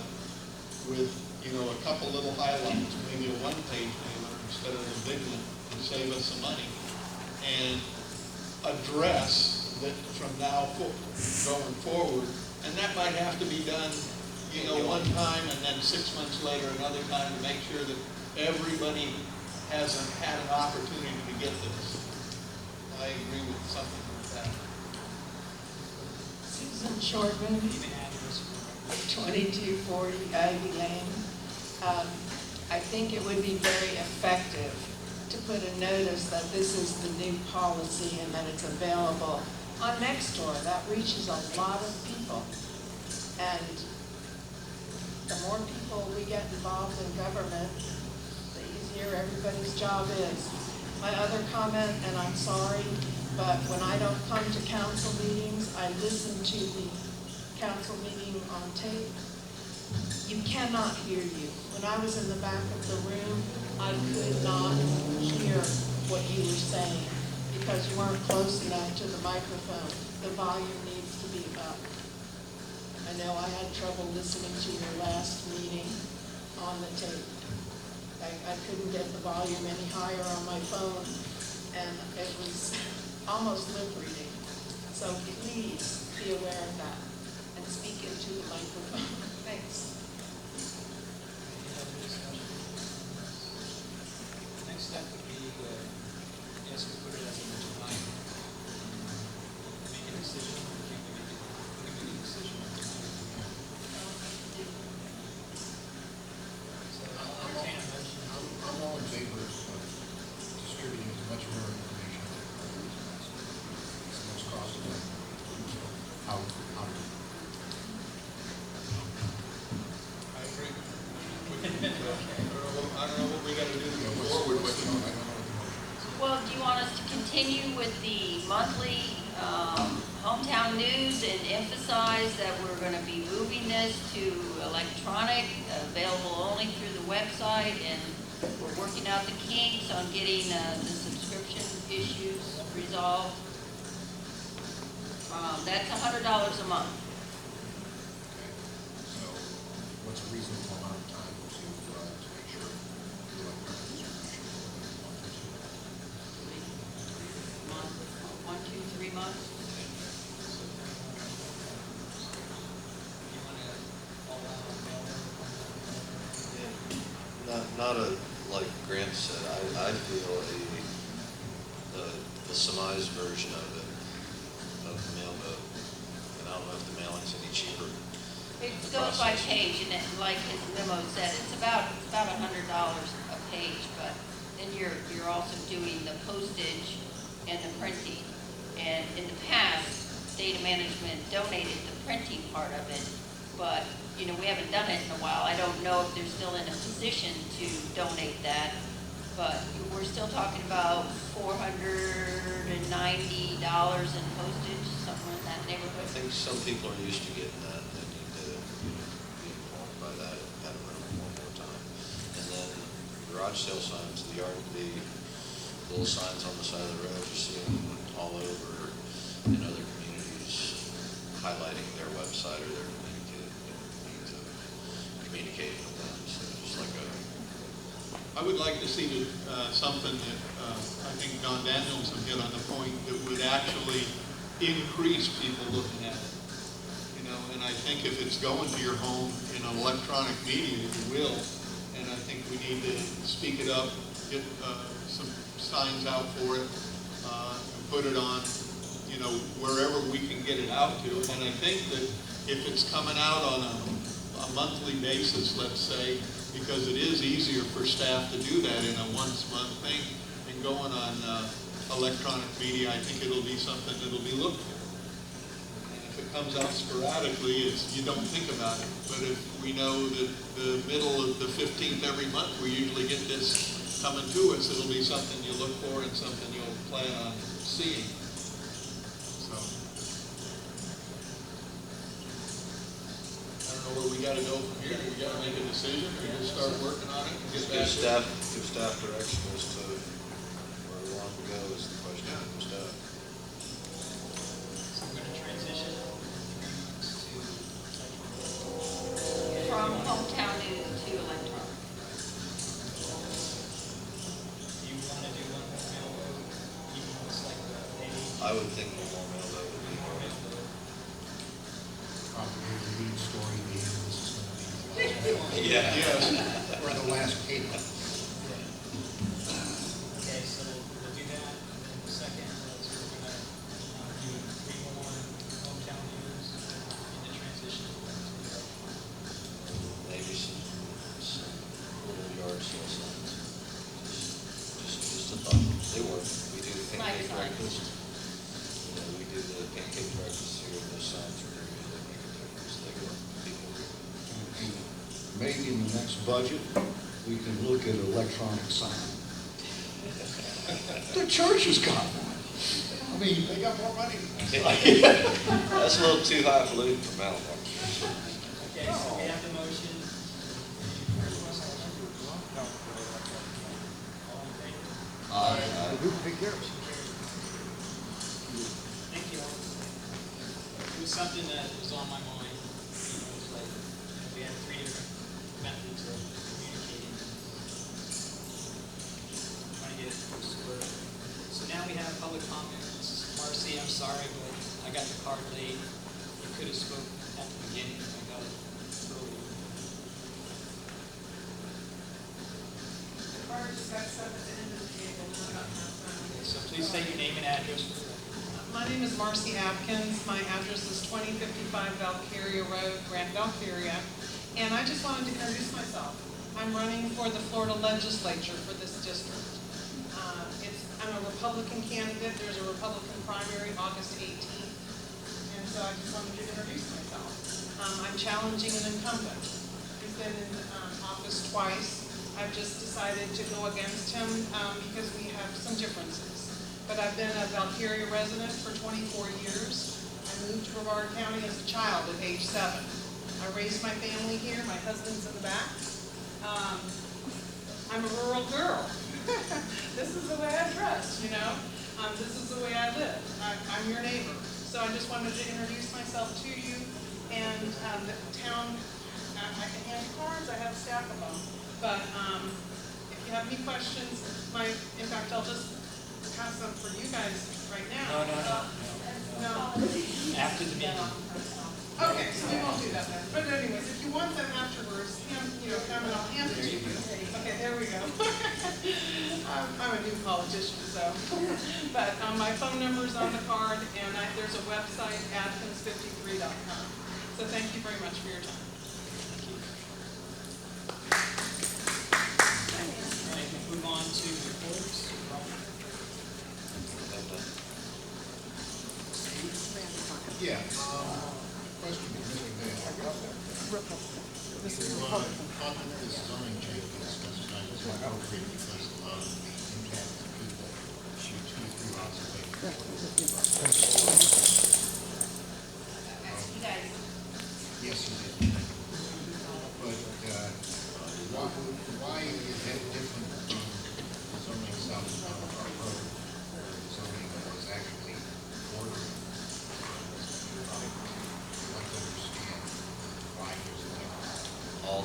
with, a couple little highlights, maybe a one-page mailer instead of a big one, to save us some money. And address that from now going forward, and that might have to be done, one time, and then 6 months later, another time, to make sure that everybody had an opportunity to get this. I agree with something like that. Susan Shortman, 2240 Ivy Lane. I think it would be very effective to put a notice that this is the new policy and that it's available on Nextdoor. That reaches a lot of people. And the more people we get involved in government, the easier everybody's job is. My other comment, and I'm sorry, but when I don't come to council meetings, I listen to the council meeting on tape. You cannot hear you. When I was in the back of the room, I could not hear what you were saying because you weren't close enough to the microphone. The volume needs to be up. I know I had trouble listening to your last meeting on the tape. I couldn't get the volume any higher on my phone, and it was almost lip reading. So please be aware of that and speak into the microphone. Thanks. Next step would be, yes, we put it as an July. Make a decision, we can make a decision. I'm all in favor of distributing as much more information as it's the most cost effective. How I agree. I don't know what we gotta do to go forward, but Well, do you want us to continue with the monthly hometown news and emphasize that we're going to be moving this to electronic, available only through the website, and we're working out the kinks on getting the subscription issues resolved? That's $100 a month. So what's a reasonable amount of time to make sure the electronic distribution? 1, 2, 3 months. Not like Grant said, I feel the Semize version of it mail vote. And I don't know if the mailing's any cheaper. It goes by page, and like his memo said, it's about $100 a page, but then you're also doing the postage and the printing. And in the past, data management donated the printing part of it, but, you know, we haven't done it in a while. I don't know if they're still in a position to donate that, but we're still talking about $490 in postage, somewhere in that I neighborhood. think some people are used to getting that, and they need to, be informed by that at a minimum one more time. And then garage sale signs, the little signs on the side of the road, you see them all over in other communities highlighting their website or their means of communicating with them. So just like I would like to see something that I think Don Danielson hit on the point that would actually increase people looking at it. You know, and I think if it's going to your home in an electronic media, it will. And I think we need to speak it up, get some signs out for it, and put it on, you know, wherever we can get it out to. And I think that if it's coming out on a monthly basis, let's say, because it is easier for staff to do that in a once-a-month thing than going on electronic media, I think it'll be something that'll be looked for. And if it comes out sporadically, you don't think about it. But if we know that the middle of the 15th every month, we usually get this coming to us, it'll be something you look for and something you'll plan on seeing. So, I don't know where we gotta go from here. We gotta make a decision, or just start working on it and get back to it. give staff direction as to where we want to go is the question for staff. So we're gonna transition to From hometown news to electronic. Do you want to do one more mail vote, even though it's like maybe I would think one more mail vote would be more mail vote? Probably the lead story being this is going to be the last one. Yeah. Yes. Or the last paper. Okay, so we'll do that, and then the second, we're gonna do 3 more hometown news in the transition. Maybe some little yard sale signs. Just a thought. They work. We do the Like pancake signs. breakfast. You know, we do the pancake breakfast here, and those signs are really, they make a difference. They work. People work. Maybe in the next budget, we can look at electronic sign. The church has got one. I mean, They got more money. That's a little too highfalutin for Mount Mark. Okay, so we have the motion. All in favor? Who can take care of it? Thank you all. It was something that was on my mind, you know, it's like, you know, we had 3 different methods of communicating. Trying to get it squared. So now we have public comments. Marcy, I'm sorry, but I got the card late. You could have spoke at the beginning, I got it early. Okay, so please state your name and address for the record. My name is Marcy Atkins. My address is 2055 Valkyria Road, Grand Valkyria. And I just wanted to introduce myself. I'm running for the Florida legislature for this district. I'm a Republican candidate. There's a Republican primary August 18th. And so I just wanted to introduce myself. I'm challenging an incumbent. He's been in office twice. I've just decided to go against him because we have some differences. But I've been a Valkyria resident for 24 years. I moved to Brevard County as a child at age 7. I raised my family here. My husband's in the back. I'm a rural girl. This is the way I dress, you know. This is the way I live. I'm your neighbor. So I just wanted to introduce myself to you. And the town, I can hand you cards. I have a stack of them. But if you have any questions, in fact, I'll just pass them for you guys right now. No. After the meeting. Okay, so we won't do that then. But anyways, if you want them afterwards, come and I'll hand it to you. Okay, there we go. I'm a new politician, so. But my phone number's on the card, and there's a website, athens53.com. So thank you very much for your time. All right, we'll move on to reports. Yeah, question for Mr. Mayor. This is zoning change we discussed tonight is appropriate because of the impact to people shoot 2 to 3 miles away. You guys, Yes, you did. But why is that different from the zoning south of our road? Where the zoning was actually ordered. I'd like to understand why there's a difference. All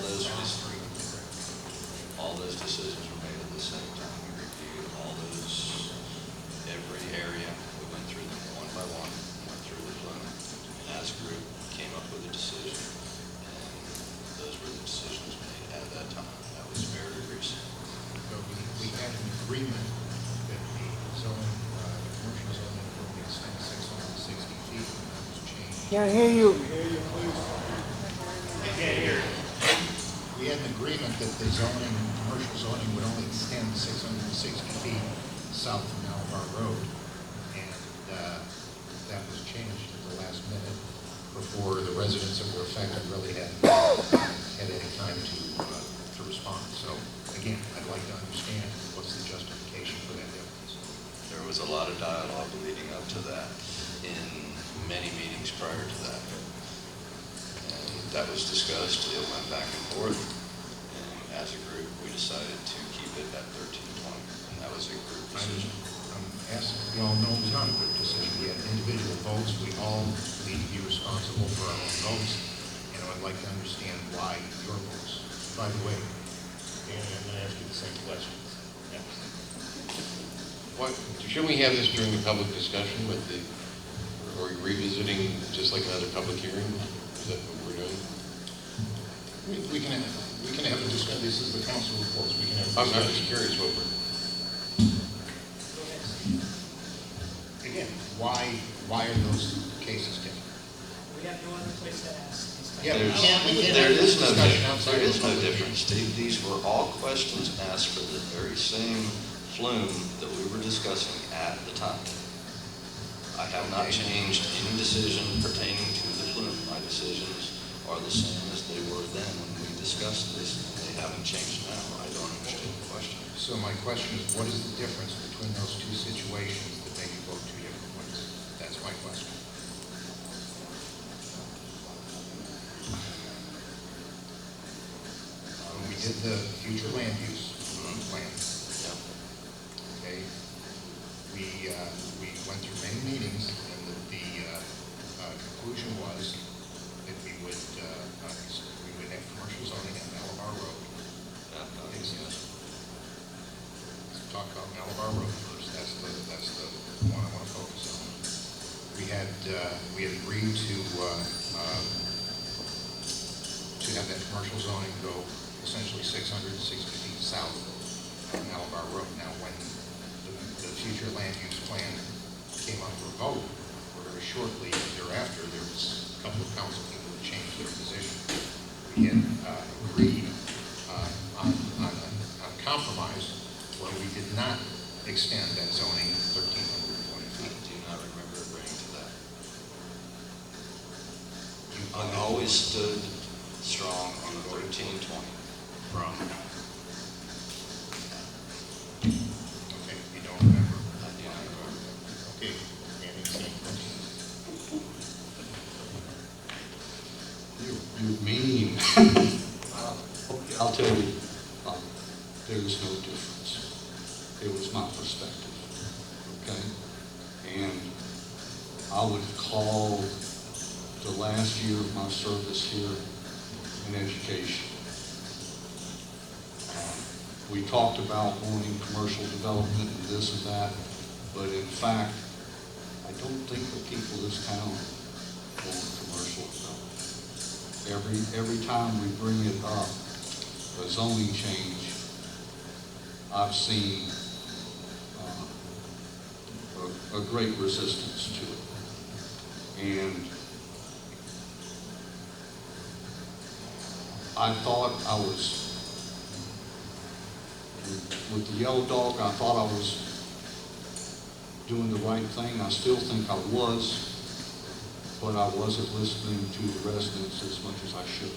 those decisions were made at the same time. We reviewed all those, every area. We went through them one by one, went through the plan. And as a group, came up with a decision. And those were the decisions made at that time. That was very recent. So we had an agreement that the zoning, commercial zoning will be extended 660 feet, and that was changed. Can't hear you. We had an agreement that the zoning, commercial zoning would only extend 660 feet south of Malabar Road. And that was changed at the last minute before the residents that were affected really had any time to respond. So again, I'd like to understand what's the justification for that difference. There was a lot of dialogue leading up to that in many meetings prior to that. And that was discussed, it went back and forth. And as a group, we decided to keep it at 1320. And that was a group decision. I'm asking, you all know it was not a group decision. We had individual votes. We all need to be responsible for our own votes. And I'd like to understand why your votes. By the way, And I'm going to ask you the same questions. What, shouldn't we have this during a public discussion with the, or revisiting just like another public hearing? Is that what we're doing? we can have a discussion. This is the council reports. We can have a I'm discussion. just curious what we're, Again, why are those cases different? We have no other place to ask. Yeah, we There's- can't There have a is no discussion difference. outside There of is no public difference, Steve. These were all questions asked for the very same flume that we were discussing at the time. I have not changed any decision pertaining to the flume. My decisions are the same as they were then when we discussed this, and they haven't changed now. I don't understand the question. So my question is, what is the difference between those two situations that make you vote two different ways? That's my question. When we did the future land use plan, okay, we went through many meetings, and the conclusion was that we would have commercial zoning at Malabar Road. Let's talk about Malabar Road first. That's the one I want to focus on. We had agreed to have that commercial zoning go essentially 660 feet south of Malabar Road. Now, when the future land use plan came up for a vote, or very shortly thereafter, there was a couple of council people who changed their position. We had agreed on compromise where we did not extend that zoning 1,320 feet. I do not remember agreeing to that. I always stood strong on the 1320. From? Okay, you don't remember? I do not remember. Okay, Andy, same question. You mean, I'll tell you, there's no difference. It was my perspective, okay? And I would call the last year of my service here in education. We talked about wanting commercial development and this and that, but in fact, I don't think the people of this town want commercial development. Every time we bring it up, a zoning change, I've seen a great resistance to it. And I thought I was, with the yellow dog, I thought I was doing the right thing. I still think I was, but I wasn't listening to the residents as much as I should.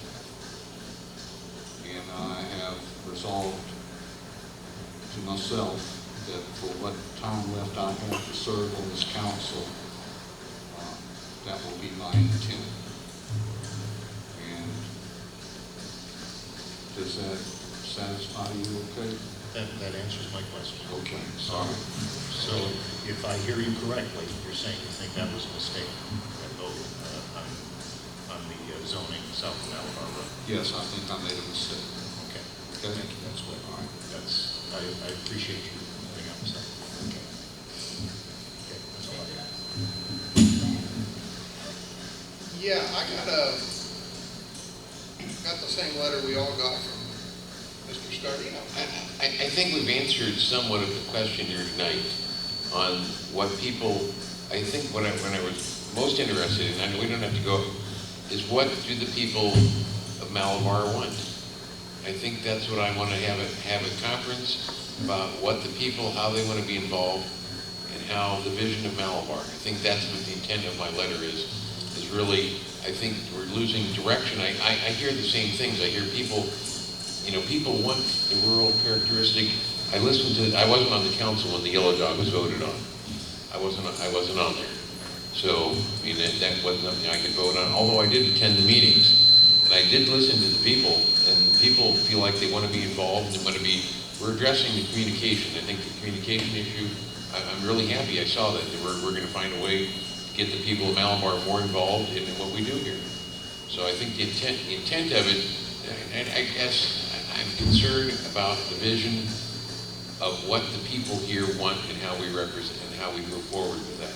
And I have resolved to myself that for what time left I have to serve on this council, that will be my intent. And does that satisfy you okay? That answers my question. Okay, sorry. So if I hear you correctly, you're saying you think that was a mistake, that vote on the zoning south of Malabar Road? Yes, I think I made a mistake. Okay. Okay? Thank you, that's what, all right, I appreciate you putting up with that. Okay. Okay, that's all I got. Yeah, I got the same letter we all got from Mr. Stardino. I think we've answered somewhat of the question here tonight on what people, I think when I was most interested in, I know we don't have to go, is what do the people of Malabar want? I think that's what I want to have a conference about what the people, how they want to be involved, and how the vision of Malabar. I think that's what the intent of my letter is really, I think we're losing direction. I hear the same things. I hear people, people want the rural characteristic. I wasn't on the council when the Yellow Dog was voted on. I wasn't on there. So, that wasn't something I could vote on, although I did attend the meetings. And I did listen to the people, and people feel like they want to be involved and we're addressing the communication. I think the communication issue, I'm really happy I saw that we're going to find a way to get the people of Malabar more involved in what we do here. So I think the intent of it, and I guess I'm concerned about the vision of what the people here want and how we represent and how we move forward with that.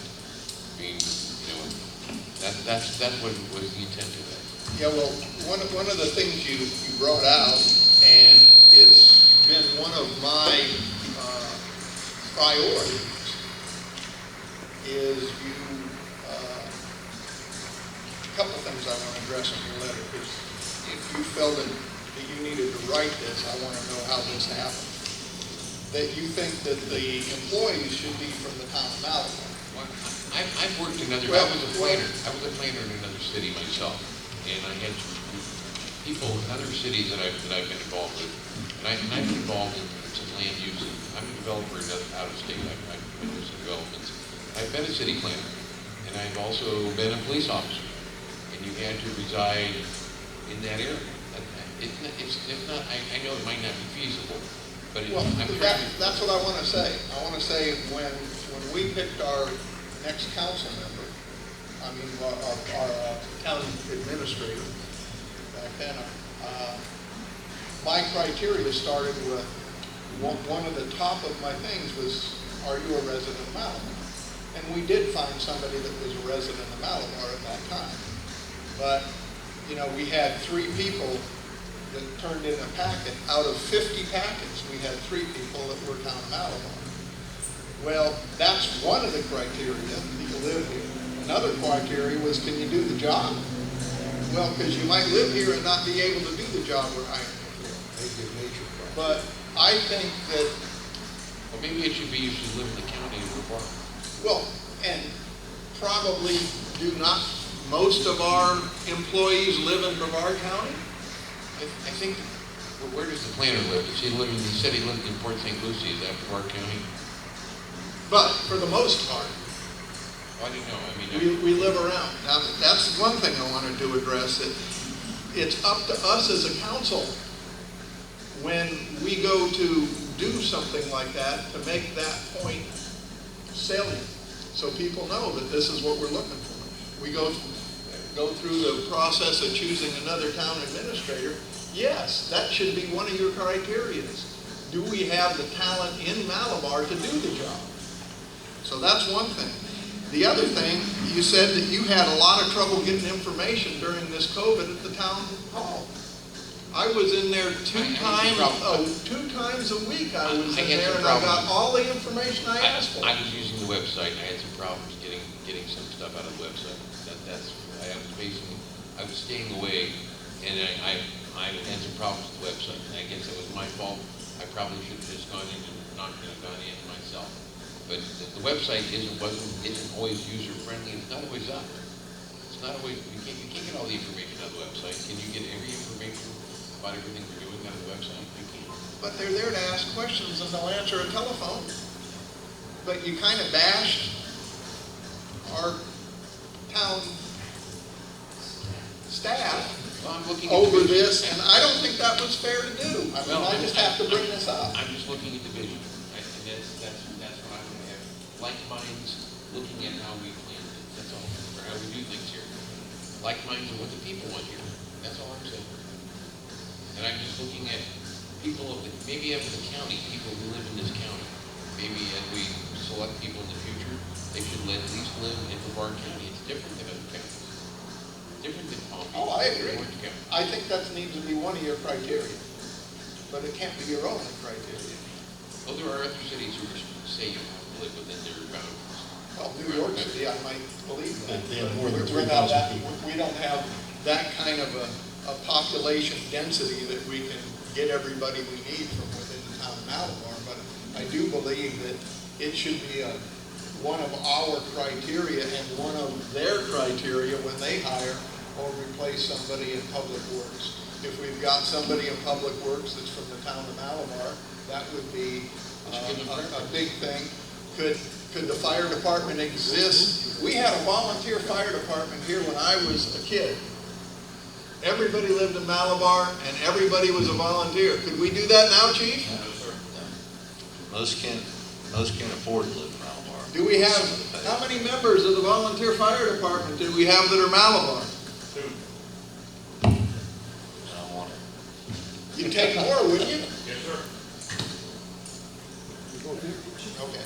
I mean, that's what was the intent of that. Yeah, well, one of the things you brought out, and it's been one of my priorities, is a couple of things I want to address in your letter, because if you felt that you needed to write this, I want to know how this happened. That you think that the employees should be from the town of Malabar. I've worked in other, I was a planner in another city myself, and I had people in other cities that I've been involved with, and I've been involved in some land use. I'm a developer out of state. I've been doing some developments. I've been a city planner, and I've also been a police officer, and you had to reside in that area. It's not. I know it might not be feasible, but that's what I want to say. I want to say when we picked our next council member, our town administrator back then, my criteria started with one of the top of my things was, are you a resident of Malabar? And we did find somebody that was a resident of Malabar at that time. But, we had 3 people that turned in a packet. Out of 50 packets, we had 3 people that were town of Malabar. Well, that's one of the criteria that you live here. Another criteria was, can you do the job? Well, because you might live here and not be able to do the job we're hiring you for. But I think that... Well, maybe it should be you should live in the county of Brevard. Well, and probably do not most of our employees live in Brevard County? I think, where does the planner live? He said he lived in Port St. Lucie. Is that Brevard County? But for the most part, I don't know. We live around. Now, that's one thing I wanted to address. It's up to us as a council when we go to do something like that to make that point salient, so people know that this is what we're looking for. We go through the process of choosing another town administrator. Yes, that should be one of your criteria. Do we have the talent in Malabar to do the job? So that's one thing. The other thing, you said that you had a lot of trouble getting information during this COVID at the town hall. I was in there two I times a week. I was I in had there some and I got problems. all the information I asked for. I was using the website, and I had some problems getting some stuff out of the website. I was staying away, and I had some problems with the website, and I guess it was my fault. I probably should have just gone in and not gone in myself. But the website isn't always user-friendly, it's not always up. It's not always, you can't get all the information on the website. Can you get every information about everything we're doing on the website? You can't. But they're there to ask questions and they'll answer a telephone. But you kind of bashed our town staff over this, and I don't think that was fair to do. I mean, I just have to bring this up. I'm just looking at the vision. And that's what I'm going to have. Like minds, looking at how we plan it. That's all. Or how we do things here. Like minds are what the people want here. That's all I'm saying. And I'm just looking at people of maybe of the county, people who live in this county. Maybe as we select people in the future, they should at least live in Brevard County. It's different than other counties. Different than Palm Beach. Oh, I agree. Orange County. I think that needs to be one of your criteria. But it can't be your only criteria. Well, there are other cities who say you have to live within their boundaries. Well, New York City, I might believe that. They have more than We're not 3,000 people. We don't have that kind of a population density that we can get everybody we need from within the town of Malamar. But I do believe that it should be one of our criteria and one of their criteria when they hire or replace somebody in Public Works. If we've got somebody in Public Works that's from the town of Malamar, that would be a big thing. Could the fire department exist? We had a volunteer fire department here when I was a kid. Everybody lived in Malabar and everybody was a volunteer. Could we do that now, Chief? Most can't afford to live in Malabar. Do we have, how many members of the volunteer fire department do we have that are Malabar? I don't want it. You'd take more, wouldn't you? Yes, sir. Okay.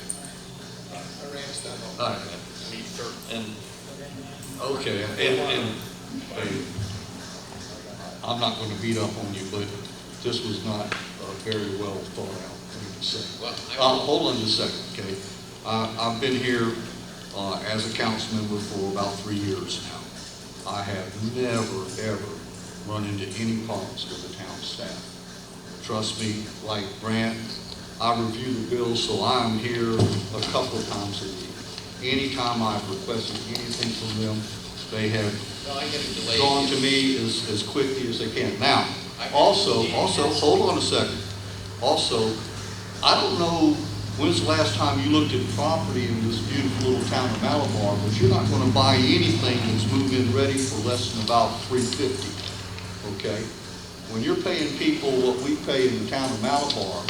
I ran stuff All on. right. Me, sir. And, okay, and I'm not going to beat up on you, but this was not very well thought out, let me say. Well, Hold on just a second, okay? I've been here as a council member for about 3 years now. I have never, ever run into any problems with the town staff. Trust me, like Grant, I review the bills, so I'm here a couple of times a week. Anytime I've requested anything from them, they have gone to me as quickly as they can. Now, also, hold on a second. Also, I don't know when's the last time you looked at property in this beautiful little town of Malabar, but you're not going to buy anything that's move-in ready for less than about $350, okay? When you're paying people what we pay in the town of Malabar,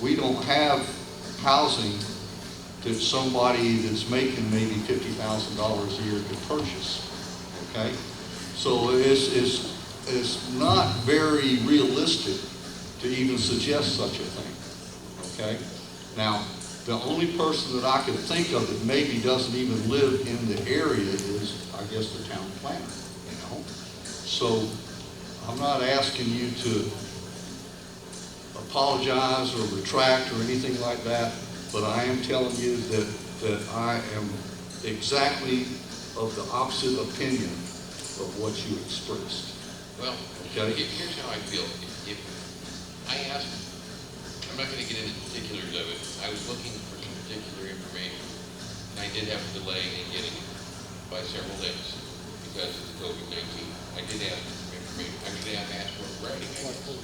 we don't have housing that somebody that's making maybe $50,000 a year could purchase, okay? So it's not very realistic to even suggest such a thing, okay? Now, the only person that I can think of that maybe doesn't even live in the area is, I guess, the town planner, you know? So I'm not asking you to apologize or retract or anything like that, but I am telling you that I am exactly of the opposite opinion of what you expressed. Well, okay. Here's how I feel. If I asked, I'm not going to get into particulars of it. I was looking for some particular information, and I did have a delay in getting it by several days because of the COVID-19. I did ask for some information. I should have asked for it in writing, I guess.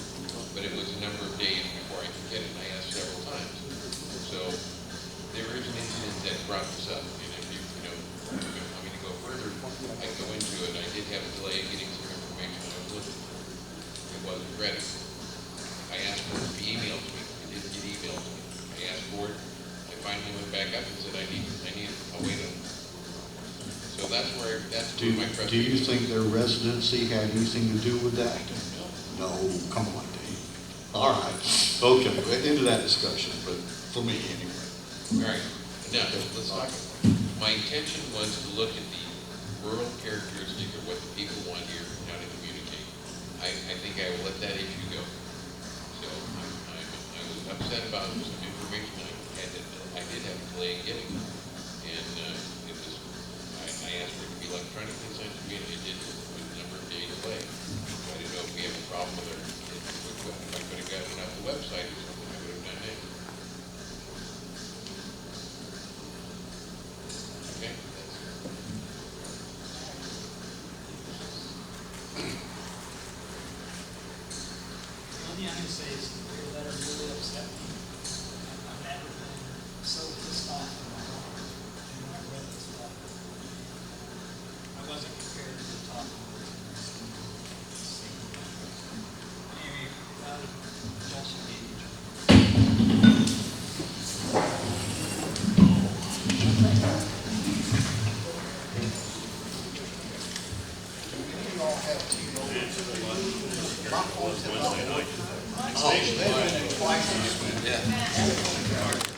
But it was a number of days before I could get it, and I asked several times. So there is an incident that brought this up, and if you want me to go further, I can go into it. I did have a delay in getting some information I was looking for. It wasn't ready. I asked for it to be emailed to me. It didn't get emailed to me. I asked for it. I finally went back up and said, I need it. I'll wait on it. So that's where my frustration. Do you think their residency had anything to do with that? I don't know. No, come on, Dave. All right, okay, into that discussion, but for me anyway. All right, now, let's talk. My intention was to look at the rural characteristic of what the people want here and how to communicate. I think I will let that issue go. So I was upset about some information I did have a delay in getting. And it was, I asked for it to be electronically sent to me, and it did with a number of days delay. So I didn't know if we have a problem with it. If I could have gotten it off the website or something, I would have done it. Okay, The only thing I'm gonna say is your letter really upset me. I've never been so pissed off in my life when I read this letter. I wasn't prepared to talk about it. Anyway, Johnson meeting. You all have T-Mobile. My phone's Wednesday night. Oh, they've been twice this week. Yeah.